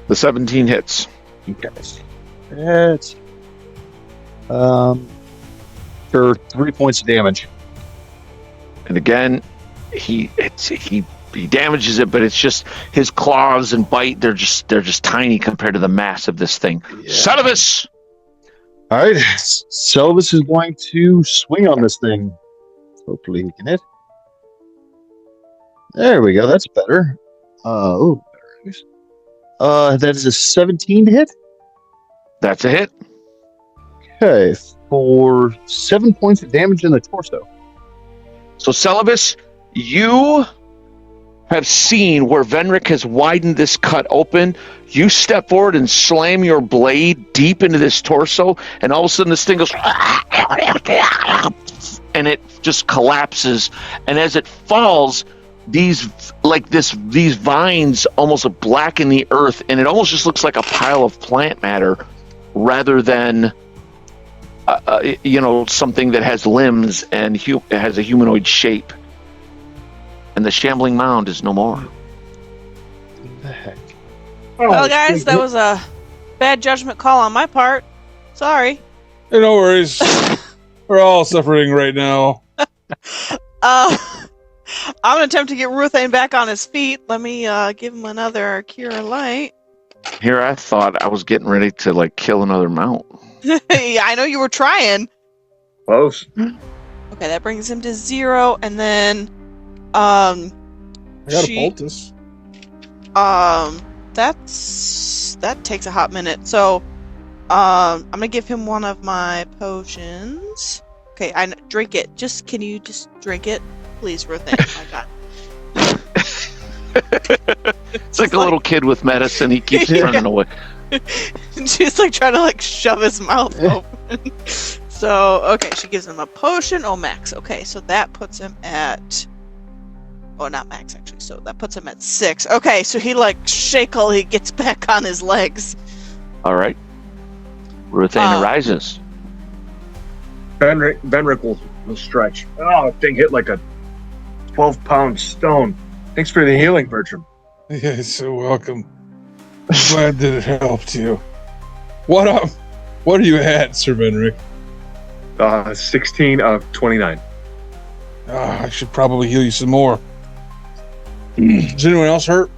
the 17 hits. Okay. That's for 3 points of damage. And again, he damages it, but it's just his claws and bite. They're just tiny compared to the mass of this thing. Yeah. Celibus. All right. Selvus is going to swing on this thing. Hopefully he can hit. There we go. That's better. That is a 17 to hit. That's a hit. Okay, for 7 points of damage in the torso. So Celibus, you have seen where Venric has widened this cut open. You step forward and slam your blade deep into this torso, and all of a sudden this thing goes, and it just collapses. And as it falls, these vines almost blacken the earth, and it almost just looks like a pile of plant matter rather than something that has limbs and has a humanoid shape. And the shambling mound is no more. What the heck? Well, guys, that was a bad judgment call on my part. Sorry. Hey, no worries. We're all suffering right now. I'm gonna attempt to get Ruthane back on his feet. Let me give him another Cure Light. Here I thought I was getting ready to kill another mount. Yeah, I know you were trying. Close. Okay, that brings him to 0, and then I got a poultice. that takes a hot minute. So I'm gonna give him one of my potions. Okay, drink it. Can you just drink it, please, Ruthane? Oh my god. It's like a little kid with medicine. He keeps running away. She's trying to shove his mouth open. So okay, she gives him a potion. Oh, max. Okay, so that puts him at Oh, not max, actually. So that puts him at 6. Okay, so he, he gets back on his legs. All right. Ruthane Uh, arises. Benrick will stretch. Oh, that thing hit like a 12-pound stone. Thanks for the healing, Bertram. Yeah, so welcome. I'm glad that it helped you. What up? What are you at, Sir Benrick? 16 of 29. I should probably heal you some more. Is anyone else hurt?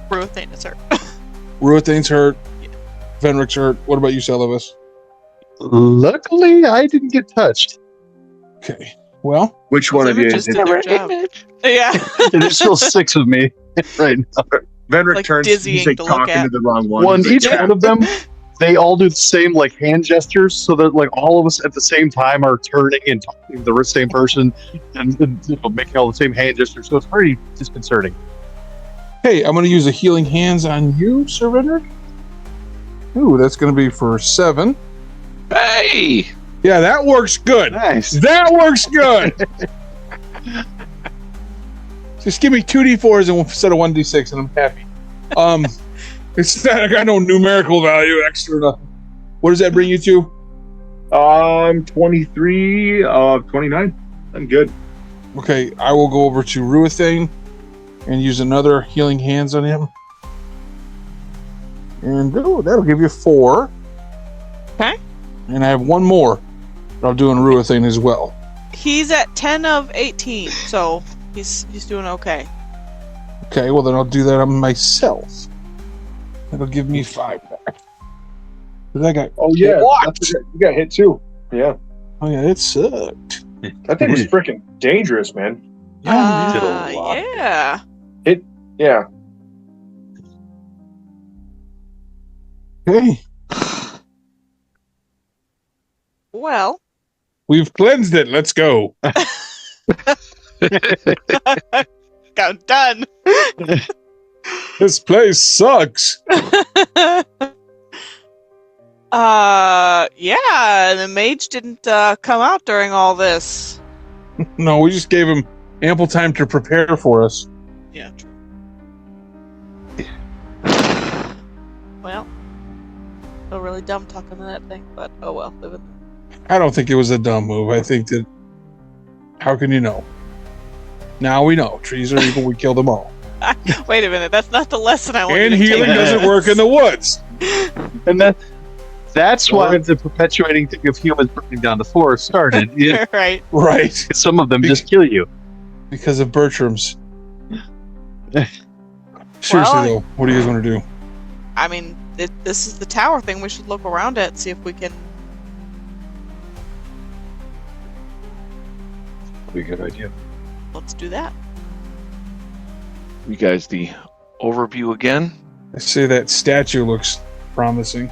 Ruthane is hurt. Ruathane's hurt. Venrick's hurt. What about you, Celibus? Luckily, I didn't get touched. Okay. Well, Which one of you Just is did their job. Yeah. There's still 6 of me right now. Benrick Like turns, dizzying he's like to look talking at. to the wrong one. One He's like, each one of them, they all do the same hand gestures, so that all of us at the same time are turning and talking to the same person and making all the same hand gestures. So it's pretty disconcerting. hey, I'm going to use a healing hands on you, Sir Venrick. Ooh, that's going to be for 7. Hey! Yeah, that works good. Nice. That works good. Just give me 2d4s instead of 1d6, and I'm happy. It's not. I got no numerical value extra. Nothing. What does that bring you to? 23 of 29. I'm good. Okay, I will go over to Ruathane and use another healing hands on him. And that'll give you 4. Okay. And I have one more that I'll do on Ruathane as well. He's at 10 of 18, so he's doing okay. Okay, well then I'll do that on myself. That'll give me 5 back. But I got Oh, yeah. What? You got hit, too. Yeah. Oh yeah, it sucked. That thing was freaking dangerous, man. Yeah, you did a lot. Yeah. Yeah. Okay, Well, we've cleansed it. Let's go. got done. This place sucks. Yeah, the mage didn't come out during all this. No, we just gave him ample time to prepare for us. Yeah, true. Well, feel really dumb talking to that thing, but oh well, live with it. I don't think it was a dumb move. I think that. How can you know? Now we know. Trees are evil. We kill them all. Wait a minute, that's not the lesson I want And you to healing take. doesn't work in the woods. And that's why the perpetuating thing of humans burning down the forest started. Yeah. Right. Right. Some of them just kill you. Because of Bertram's. Seriously, Well, though, what do you guys want to do? I mean, this is the tower thing. We should look around it and see if we can. Be a good idea. Let's do that. You guys, the overview again. I say that statue looks promising.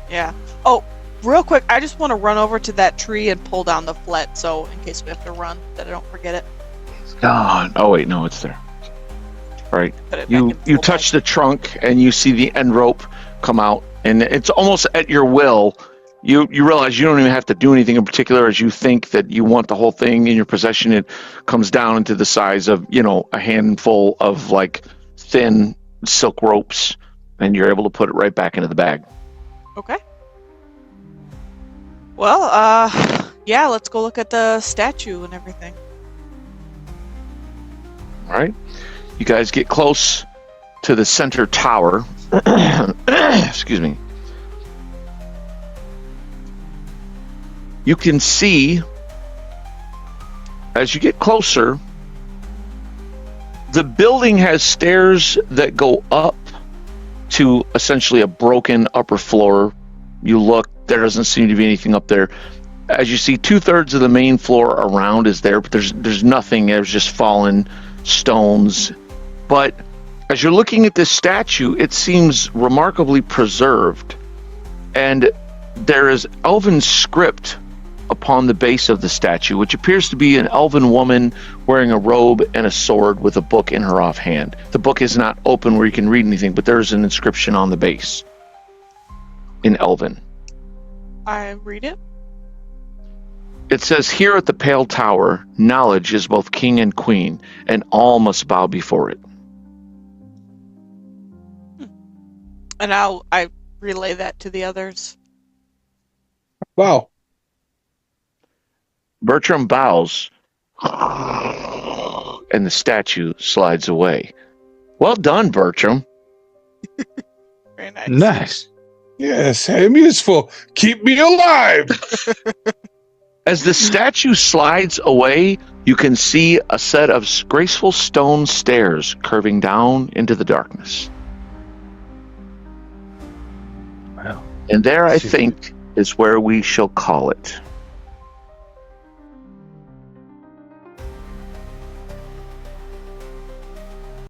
Yeah. Oh, real quick, I just want to run over to that tree and pull down the flet, so in case we have to run, that I don't forget it. It's gone. Oh wait, no, it's there. Right. Put it back You in you full touch the trunk and you see the end rope come out, and it's almost at your will. You realize you don't even have to do anything in particular. As you think that you want the whole thing in your possession, it comes down into the size of a handful of thin silk ropes, and you're able to put it right back into the bag. Okay. Well, yeah, let's go look at the statue and everything. All right. You guys get close to the center tower. Excuse me. You can see, as you get closer, the building has stairs that go up to essentially a broken upper floor. You look, there doesn't seem to be anything up there. As you see, 2/3 of the main floor around is there, but there's nothing. There's just fallen stones. But as you're looking at this statue, it seems remarkably preserved. And there is elven script upon the base of the statue, which appears to be an elven woman wearing a robe and a sword with a book in her offhand. The book is not open where you can read anything, but there's an inscription on the base in elven. I read it. It says here at the Pale Tower, knowledge is both king and queen, and all must bow before it. And I relay that to the others. Wow. Bertram bows, and the statue slides away. Well done, Bertram. Very nice. Nice. Yes, I'm useful. Keep me alive. As the statue slides away, you can see a set of graceful stone stairs curving down into the darkness. Wow. And there, I think, is where we shall call it.